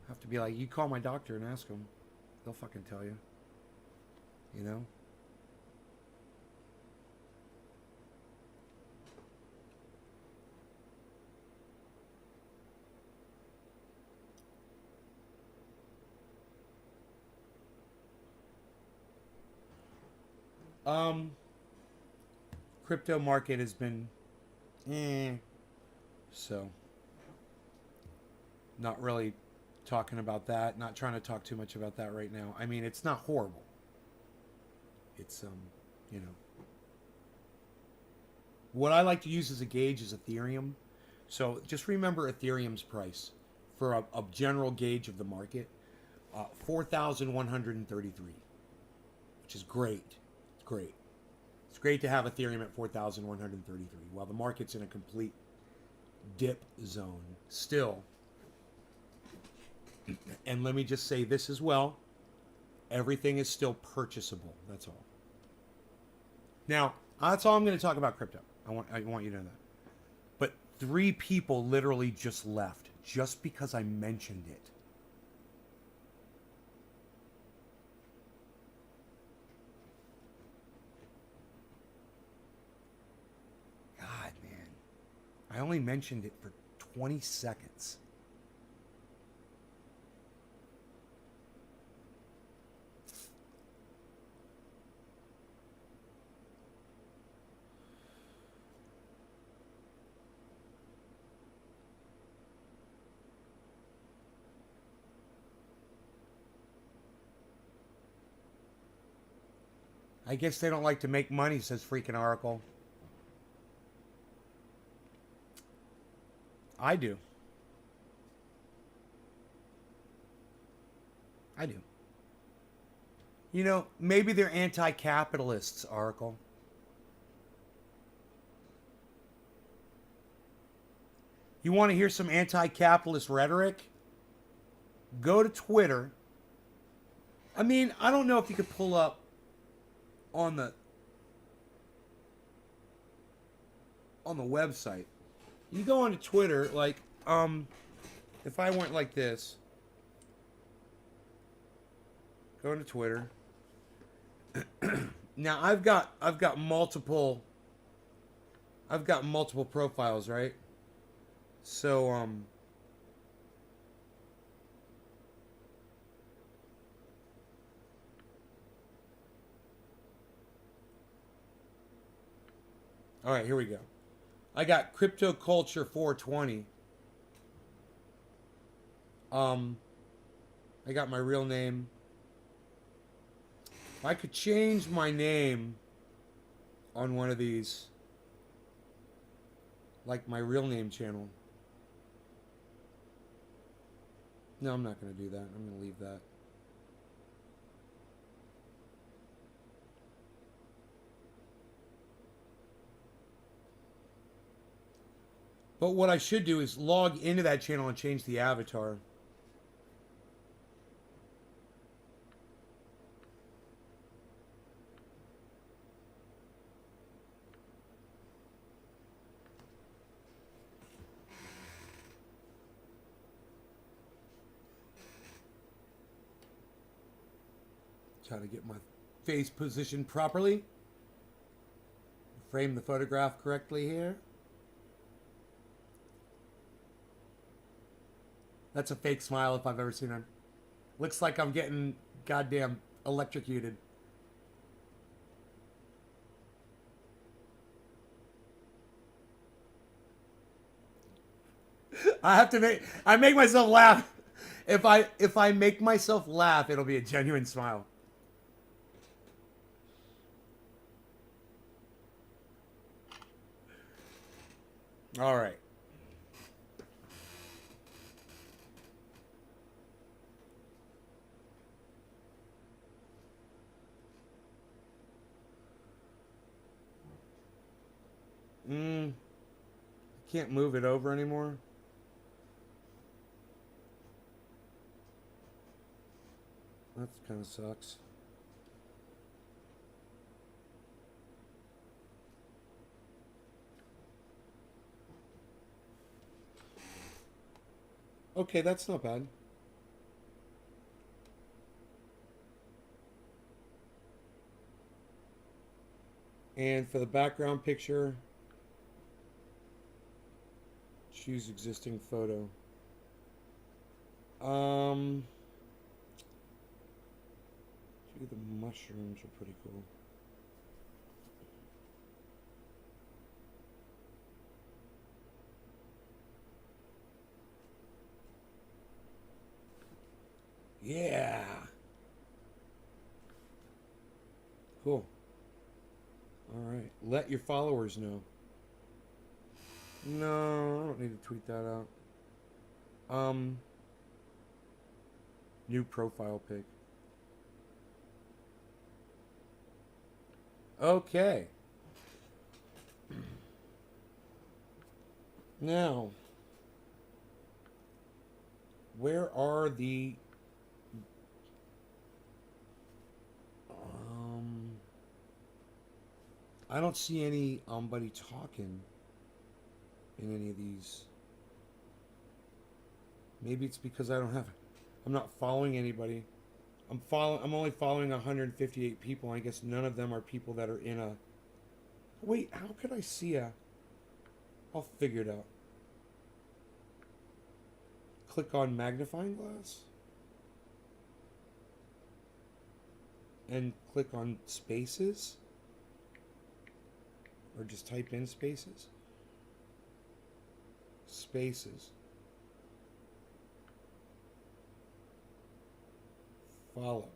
Have to be like, you call my doctor and ask them. They'll fucking tell you. You know? Crypto market has been so not really talking about that, not trying to talk too much about that right now. I mean, it's not horrible. It's what I like to use as a gauge is Ethereum. So just remember Ethereum's price for a general gauge of the market, 4,133, which is great. It's great. It's great to have Ethereum at 4,133 while the market's in a complete dip zone still. And let me just say this as well. Everything is still purchasable. That's all. Now, that's all I'm going to talk about crypto. I want you to know that. But 3 people literally just left just because I mentioned it. God, man. I only mentioned it for 20 seconds. I guess they don't like to make money, says freaking Oracle. I do. I do. You know, maybe they're anti-capitalists, Oracle. You want to hear some anti-capitalist rhetoric? Go to Twitter. I mean, I don't know if you could pull up on the website. You go onto Twitter, like, if I went like this, go into Twitter. Now I've got multiple profiles, right? So all right, here we go. I got Crypto Culture 420. I got my real name. I could change my name on one of these, like my real name channel. No, I'm not going to do that. I'm going to leave that. But what I should do is log into that channel and change the avatar. Try to get my face positioned properly. Frame the photograph correctly here. That's a fake smile if I've ever seen one. Looks like I'm getting goddamn electrocuted. I make myself laugh. If I make myself laugh, it'll be a genuine smile. All right. Can't move it over anymore. That kind of sucks. Okay, that's not bad. And for the background picture, choose existing photo. The mushrooms are pretty cool. Yeah. Cool. All right. Let your followers know. No, I don't need to tweet that out. New profile pic. Okay. Now, where are the I don't see anybody talking in any of these. Maybe it's because I'm not following anybody. I'm only following 158 people. I guess none of them are people that are in a. Wait, how could I see a? I'll figure it out. Click on magnifying glass. And click on spaces. Or just type in spaces. Spaces. Follow.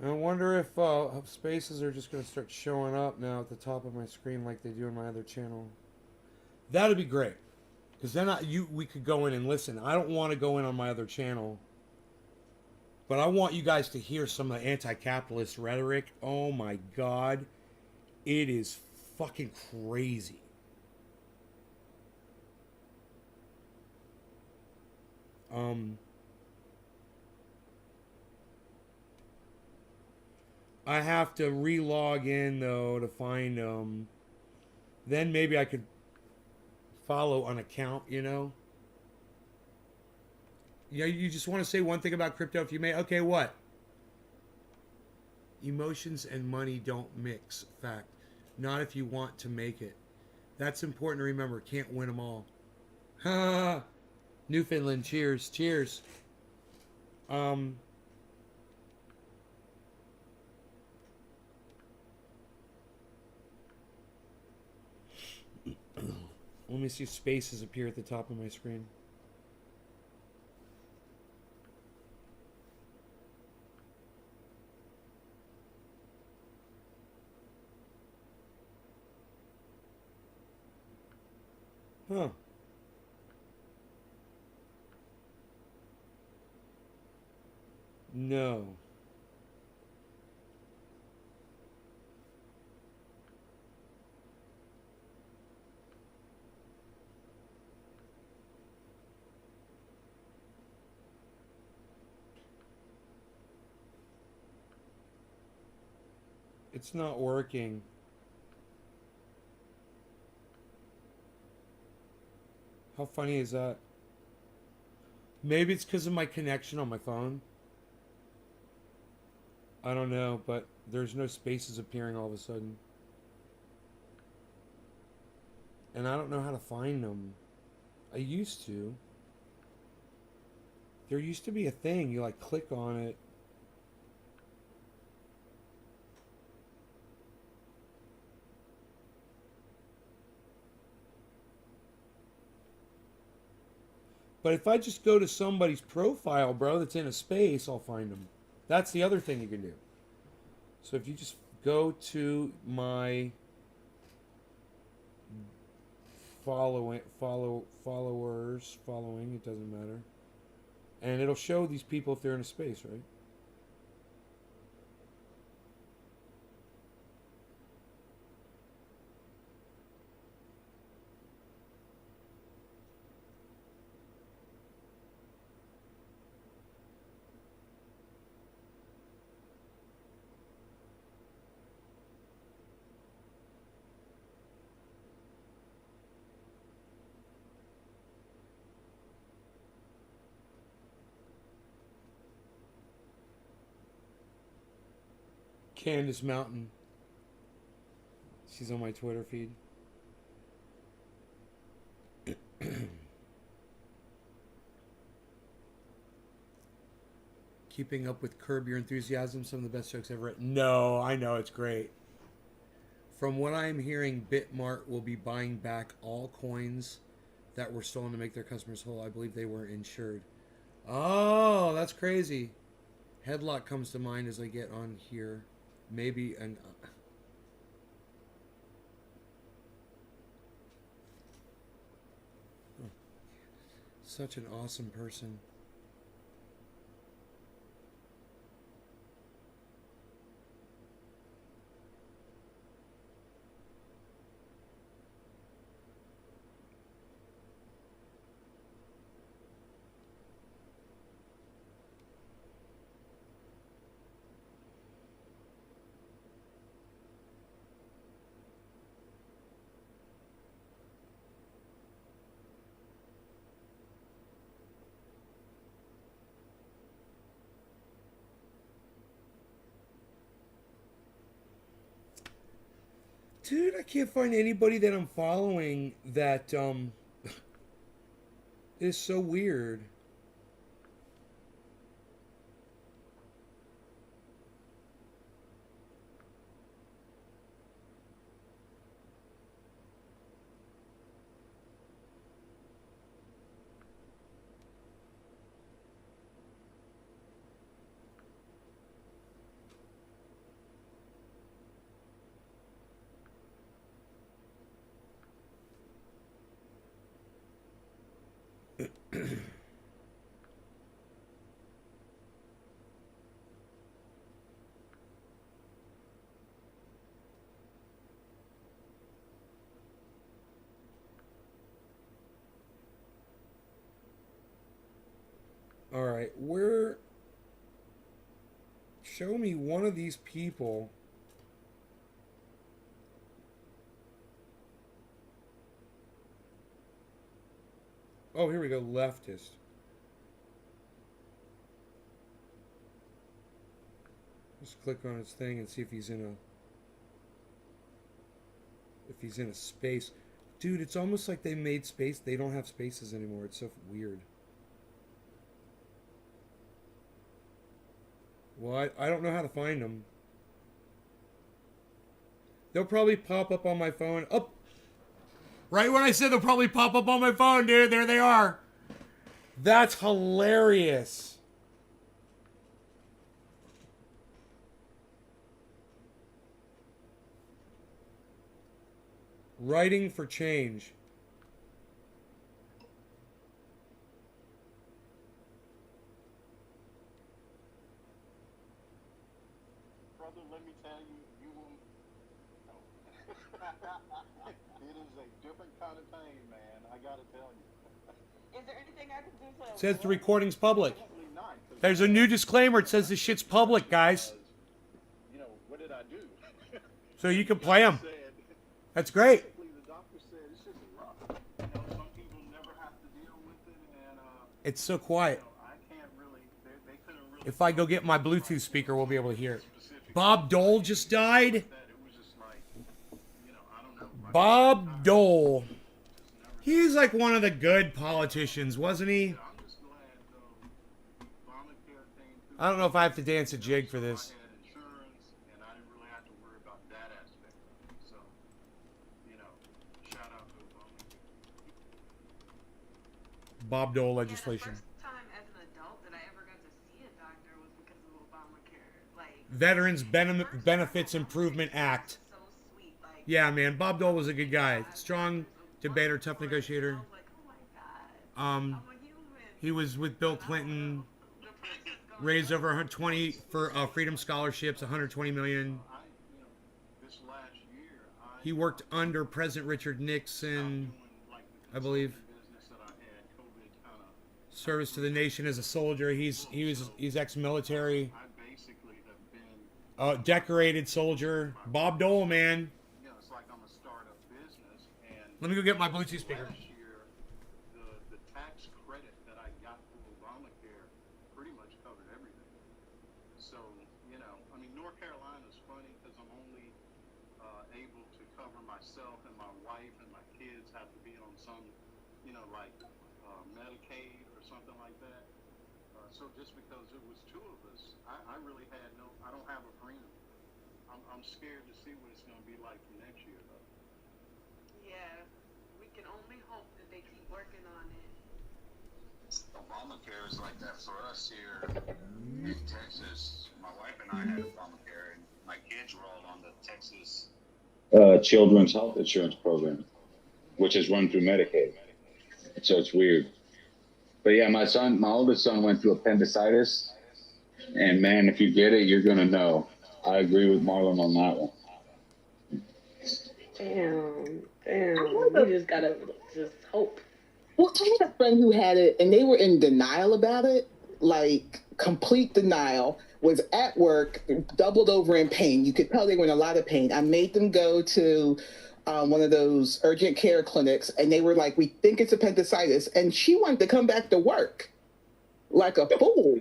I wonder if spaces are just going to start showing up now at the top of my screen like they do in my other channel. That'd be great. Because then we could go in and listen. I don't want to go in on my other channel. But I want you guys to hear some of the anti-capitalist rhetoric. Oh my God. It is fucking crazy. I have to re-log in though to find them. Then maybe I could follow an account, you know? Yeah, you just want to say one thing about crypto if you may. Okay, what? Emotions and money don't mix. Fact. Not if you want to make it. That's important to remember. Can't win them all. Ha! Newfoundland, cheers. Cheers. Let me see if spaces appear at the top of my screen. Huh. No. It's not working. How funny is that? Maybe it's because of my connection on my phone. I don't know, but there's no spaces appearing all of a sudden. And I don't know how to find them. I used to. There used to be a thing, you like click on it. But if I just go to somebody's profile, bro, that's in a space, I'll find them. That's the other thing you can do. So if you just go to my following, it doesn't matter. And it'll show these people if they're in a space, right? Candace Mountain. She's on my Twitter feed. Keeping up with Curb Your Enthusiasm, some of the best jokes ever written. No, I know, it's great. From what I'm hearing, Bitmart will be buying back all coins that were stolen to make their customers whole. I believe they were insured. Oh, that's crazy. Headlock comes to mind as I get on here. Maybe an... Such an awesome person. Dude, I can't find anybody that I'm following that is so weird. All right, show me one of these people. Oh, here we go, leftist. Just click on his thing and see if he's in a space. Dude, it's almost like they made space. They don't have spaces anymore. It's so weird. Well, I don't know how to find them. They'll probably pop up on my phone. Oh! Right when I said they'll probably pop up on my phone, dude. There they are. That's hilarious. Writing for change. Brother, let me tell you, you will. It is a different kind of pain, man. I gotta tell you. Is there anything I can do to? It says the recording's public. Absolutely not, 'cause There's a new disclaimer. It says this shit's public, guys. you know, what did I do? So you can play them. Said, That's great. basically, the doctor said it's just rough. You know, some people never have to deal with it, and It's so quiet. I can't really. They couldn't really. If I go get my Bluetooth speaker, we'll be able to hear it. Bob Dole just died. That it was just like, you know, I don't know. Bob Dole. He's like one of the good politicians, wasn't he? I'm just glad Obamacare came through. I don't know if I have to dance a jig for this. I had insurance, and I didn't really have to worry about that aspect of it. So, you know, shout out to Obamacare. Bob Dole Yeah, the legislation. first time as an adult that I ever got to see a doctor was because of Obamacare. Like Veterans Benefits Improvement Act. so sweet. Like Yeah, man. Bob Dole was a good guy. Strong debater, tough negotiator. I was like, oh my god, I'm a human. He was with Bill Clinton. The person's going Raised over 120 for Freedom Scholarships, 120 million. You know, this last year, He worked under President Richard Nixon, like I believe. business that I had, COVID kind of, Service to the nation as a soldier. He's ex-military, I basically have been, decorated soldier. Bob Dole, man. you know, it's like I'm a startup business, and Let me go get my Bluetooth speaker. last year, the tax credit that I got through Obamacare pretty much covered everything. So, you know, I mean, North Carolina's funny because I'm only able to cover myself, and my wife and my kids have to be on some, you know, like Medicaid or something like that. So just because it was two of us, I really had I don't have a friend. I'm scared to see what it's going to be like for next year, though. Yeah, we can only hope that they keep working on it. Obamacare is like that for us here in Texas. My wife and I had Obamacare, and my kids were all on the Texas Children's Health Insurance Program, which is run through Medicaid. So it's weird. But yeah, my oldest son went through appendicitis, and man, if you get it, you're gonna know. I agree with Marlon on that one. Damn. You just gotta just hope. Well, I had a friend who had it, and they were in denial about it, like complete denial. Was at work, doubled over in pain. You could tell they were in a lot of pain. I made them go to one of those urgent care clinics, and they were like, "We think it's appendicitis," and she wanted to come back to work like a fool.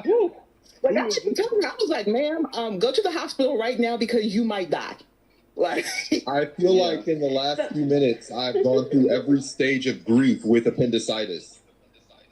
Woo. Like I was like, "Ma'am, go to the hospital right now because you might die." Like, I feel like in the last few minutes, I've gone through every stage of grief with appendicitis.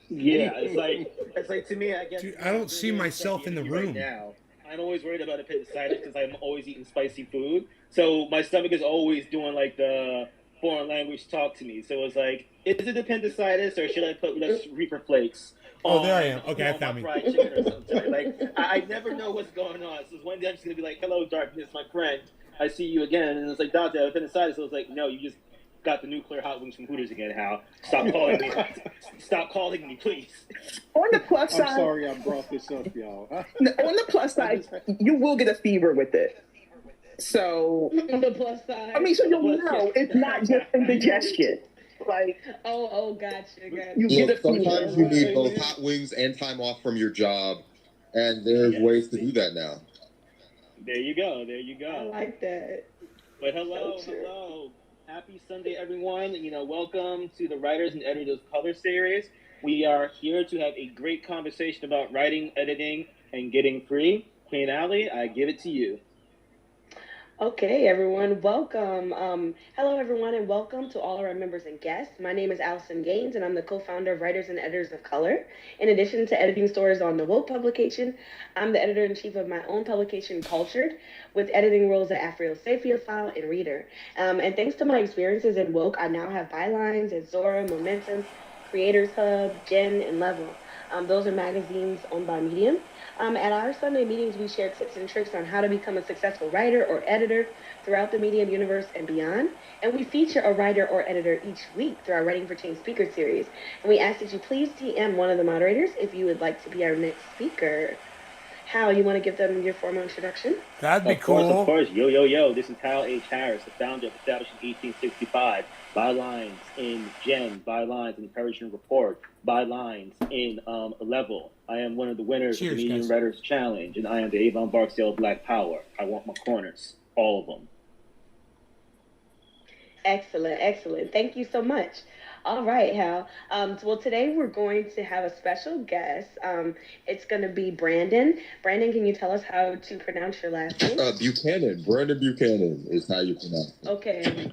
Yeah, it's like to me, I guess. Dude, I don't see myself in the right room. now. I'm always worried about appendicitis because I'm always eating spicy food. So my stomach is always doing like the foreign language talk to me. So it's like, is it appendicitis or should I put less Reaper flakes? Oh, there I am. Okay, I on found my me. fried chicken or something. Like I never know what's going on. So one day I'm just gonna be like, "Hello, darkness, my friend. I see you again." And it's like, "Doctor, I have appendicitis." So it's like, "No, you just got the nuclear hot wings from Hooters again, Hal. Stop calling me. Stop calling me, please." On the plus side, I'm sorry I brought this up, y'all. on the plus side, you will get a fever with it. So On the plus side. I mean, so you'll know it's not just indigestion. Like, Oh, gotcha. you get a Look, fever. sometimes you need both hot wings and time off from your job, and there's ways to do that now. There you go. There you I go. like that. But hello. Happy Sunday, everyone. Welcome to the Writers and Editors of Color series. We are here to have a great conversation about writing, editing, and getting free. Queen Allie, I give it to you. Okay, everyone, welcome. Hello, everyone, and welcome to all of our members and guests. My name is Allison Gaines, and I'm the co-founder of Writers and Editors of Color. In addition to editing stories on the Woke publication, I'm the editor-in-chief of my own publication, Cultured, with editing roles at Afro-Sapiophile and Reader. And thanks to my experiences in Woke, I now have bylines at Zora, Momentum, Creators Hub, Gen, and Level. Those are magazines owned by Medium. At our Sunday meetings, we share tips and tricks on how to become a successful writer or editor throughout the Medium universe and beyond. And we feature a writer or editor each week through our Writing for Change speaker series. And we ask that you please DM one of the moderators if you would like to be our next speaker. Hal, you want to give them your formal introduction? That'd be cool. Of course. Yo. This is Hal H. Harris, the founder of Establishing 1865. Bylines in Gen, bylines in Encouragement Report, bylines in Level. I am one of the winners of the Medium Writers Challenge, and I am the Avon Barksdale Black Power. I want my corners, all of them. Excellent. Thank you so much. All right, Hal. Well, today we're going to have a special guest. It's going to be Brandon. Brandon, can you tell us how to pronounce your last name? Buchanan. Brandon Buchanan is how you pronounce it. Okay.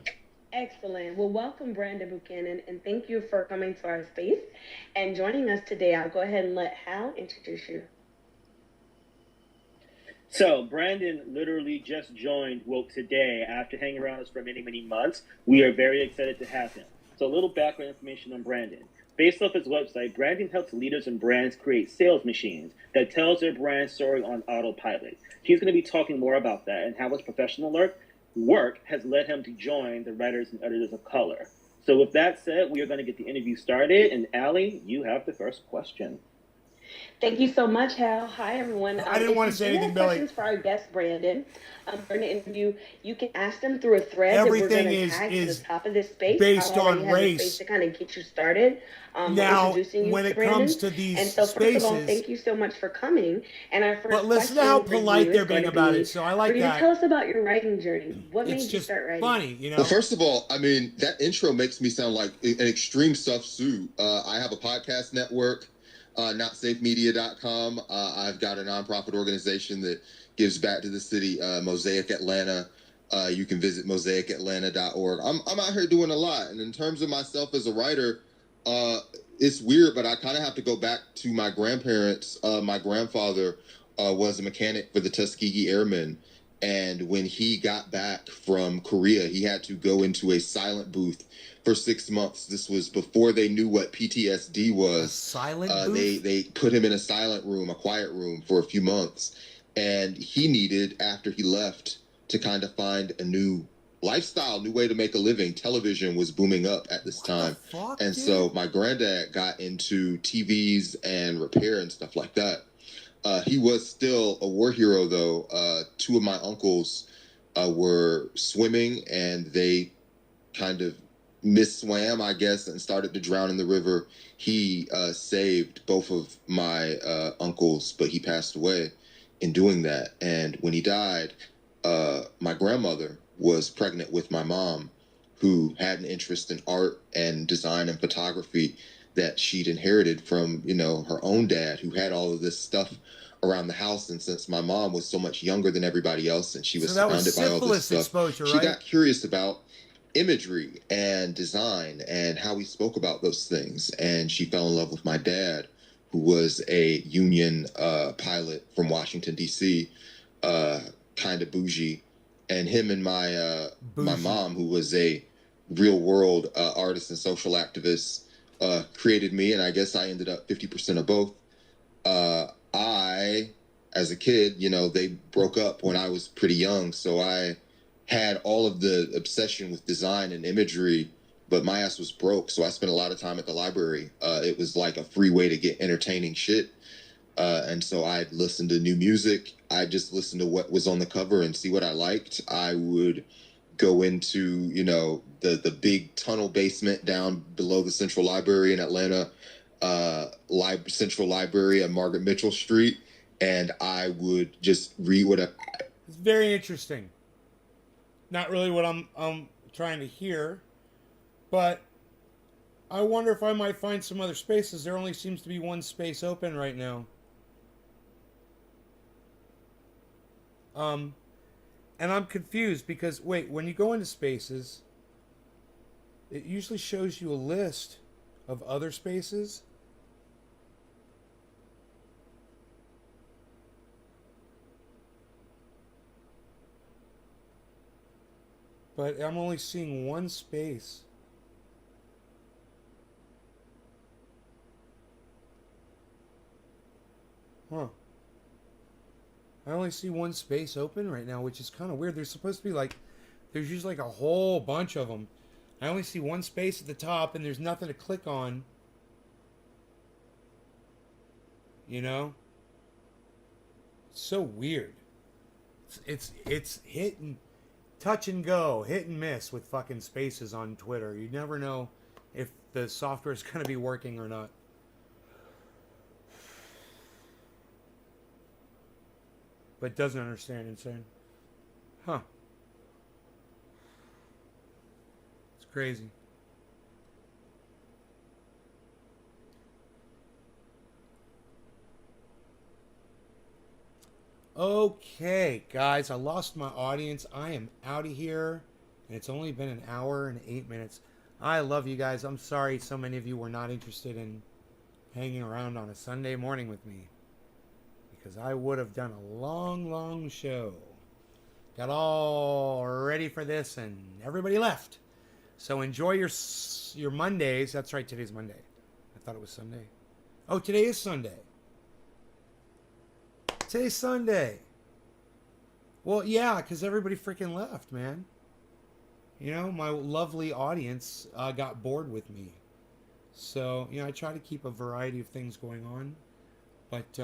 Excellent. Well, welcome, Brandon Buchanan, and thank you for coming to our space and joining us today. I'll go ahead and let Hal introduce you. So, Brandon literally just joined Woke today after hanging around us for many months. We are very excited to have him. So, a little background information on Brandon. Based off his website, Brandon helps leaders and brands create sales machines that tells their brand story on autopilot. He's going to be talking more about that and how his professional work has led him to join the Writers and Editors of Color. So with that said, we are going to get the interview started. And Allie, you have the first question. Thank you so much, Hal. Hi, everyone. I didn't want to say anything, Billy. Questions for our guest, Brandon. For an interview, you can ask them through a thread Everything that we're going to tag to the top of this space. Based on race. To kind of get you started. Now, introducing you when to it Brandon. comes to these and so, spaces, first of all, thank you so much for coming. And our first but listen to question how for polite you they're is going being to about be, it. So I like for you that. to tell us about your writing journey. What made you start writing? Funny, you know. Well, first of all, I mean, that intro makes me sound like an extreme self-suit. I have a podcast network, notsafemedia.com. I've got a nonprofit organization that gives back to the city, Mosaic Atlanta. You can visit mosaicatlanta.org. I'm out here doing a lot. And in terms of myself as a writer, it's weird, but I kind of have to go back to my grandparents. My grandfather was a mechanic for the Tuskegee Airmen. And when he got back from Korea, he had to go into a silent booth for 6 months. This was before they knew what PTSD was. A silent booth? They put him in a silent room, a quiet room for a few months. And he needed, after he left, to kind of find a new lifestyle, new way to make a living. Television was booming up at this time. And so my granddad got into TVs and repair and stuff like that. He was still a war hero, though. Two of my uncles were swimming, and they kind of misswam, I guess, and started to drown in the river. He saved both of my uncles, but he passed away in doing that. And when he died, my grandmother was pregnant with my mom, who had an interest in art and design and photography that she'd inherited from, her own dad, who had all of this stuff around the house. And since my mom was so much younger than everybody else and she was So that was surrounded by all this syphilis stuff, exposure, she right? got curious about imagery and design and how we spoke about those things. And she fell in love with my dad, who was a union pilot from Washington, D.C., kind of bougie. And him and my mom, who was a real world artist and social activist, created me. And I guess I ended up 50% of both. I, as a kid, you know, they broke up when I was pretty young. So I had all of the obsession with design and imagery, but my ass was broke. So I spent a lot of time at the library. It was like a free way to get entertaining shit. And so I'd listen to new music. I just listened to what was on the cover and see what I liked. I would go into, you know, the big tunnel basement down below the Central Library in Atlanta, Central Library on Margaret Mitchell Street, and I would just read what It's very interesting. Not really what I'm trying to hear, but I wonder if I might find some other spaces. There only seems to be one space open right now. And I'm confused because, wait, when you go into spaces, it usually shows you a list of other spaces. But I'm only seeing one space. Huh. I only see one space open right now, which is kind of weird. There's supposed to be like, there's usually like a whole bunch of them. I only see one space at the top and there's nothing to click on. You know? It's so weird. It's hit and touch and go, hit and miss with fucking spaces on Twitter. You never know if the software is going to be working or not. But doesn't understand insane. Huh. It's crazy. Okay, guys, I lost my audience. I am out of here. And it's only been an hour and 8 minutes. I love you guys. I'm sorry so many of you were not interested in hanging around on a Sunday morning with me. Because I would have done a long, long show. Got all ready for this and everybody left. So enjoy your Mondays. That's right, today's Monday. I thought it was Sunday. Oh, today is Sunday. Today's Sunday. Well, yeah, because everybody freaking left, man. You know, my lovely audience got bored with me. So, you know, I try to keep a variety of things going on. But,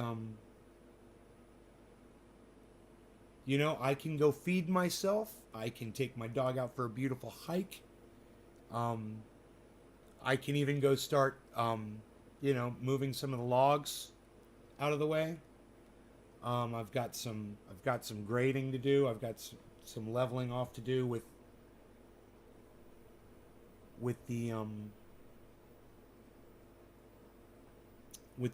you know, I can go feed myself. I can take my dog out for a beautiful hike. I can even go start, you know, moving some of the logs out of the way. I've got some grading to do. I've got some leveling off to do with the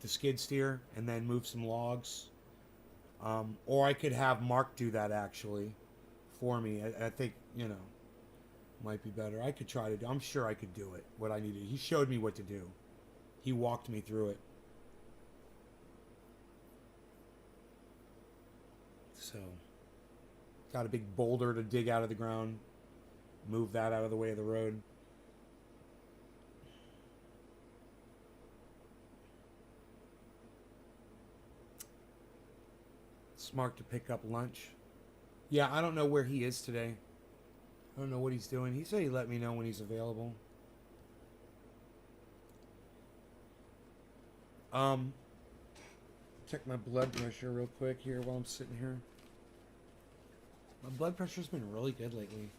skid steer, and then move some logs. Or I could have Mark do that actually for me. I think, you know, might be better. I could try to do. I'm sure I could do it. What I needed. He showed me what to do. He walked me through it. So, got a big boulder to dig out of the ground. Move that out of the way of the road. Smart to pick up lunch. Yeah, I don't know where he is today. I don't know what he's doing. He said he'd let me know when he's available. Check my blood pressure real quick here while I'm sitting here. My blood pressure's been really good lately.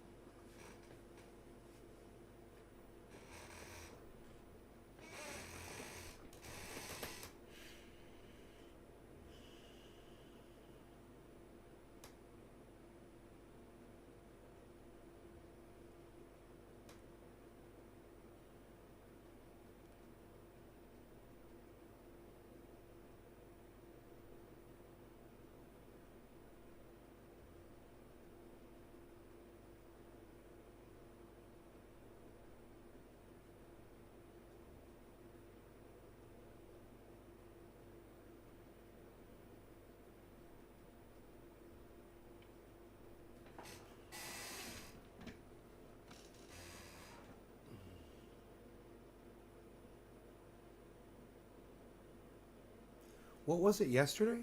What was it yesterday?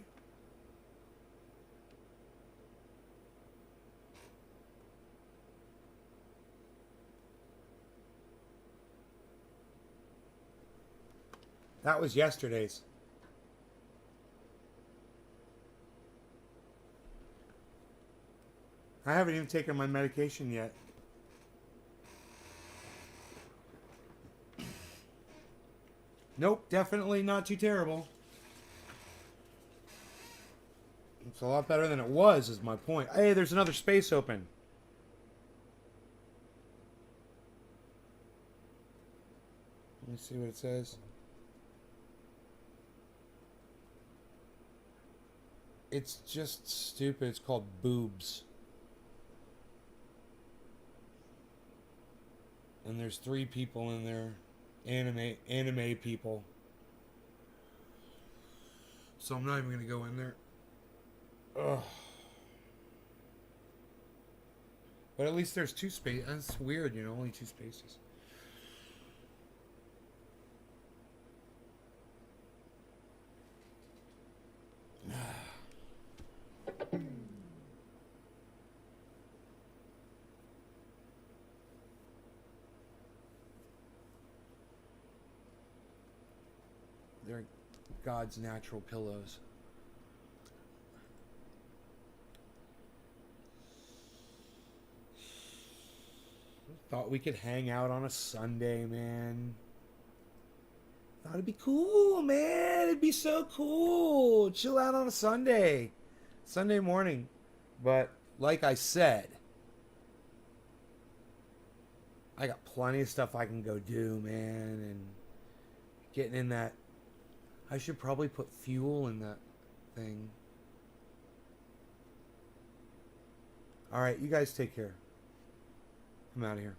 That was yesterday's. I haven't even taken my medication yet. Nope, definitely not too terrible. It's a lot better than it was, is my point. Hey, there's another space open. Let me see what it says. It's just stupid. It's called boobs. And there's 3 people in there. Anime people. So I'm not even gonna go in there. Ugh. But at least there's 2 spaces. That's weird, you know, only 2 spaces. They're God's natural pillows. Thought we could hang out on a Sunday, man. Thought it'd be cool, man. It'd be so cool. Chill out on a Sunday. Sunday morning. But like I said, I got plenty of stuff I can go do, man. And getting in that, I should probably put fuel in that thing. All right, you guys take care. I'm out of here.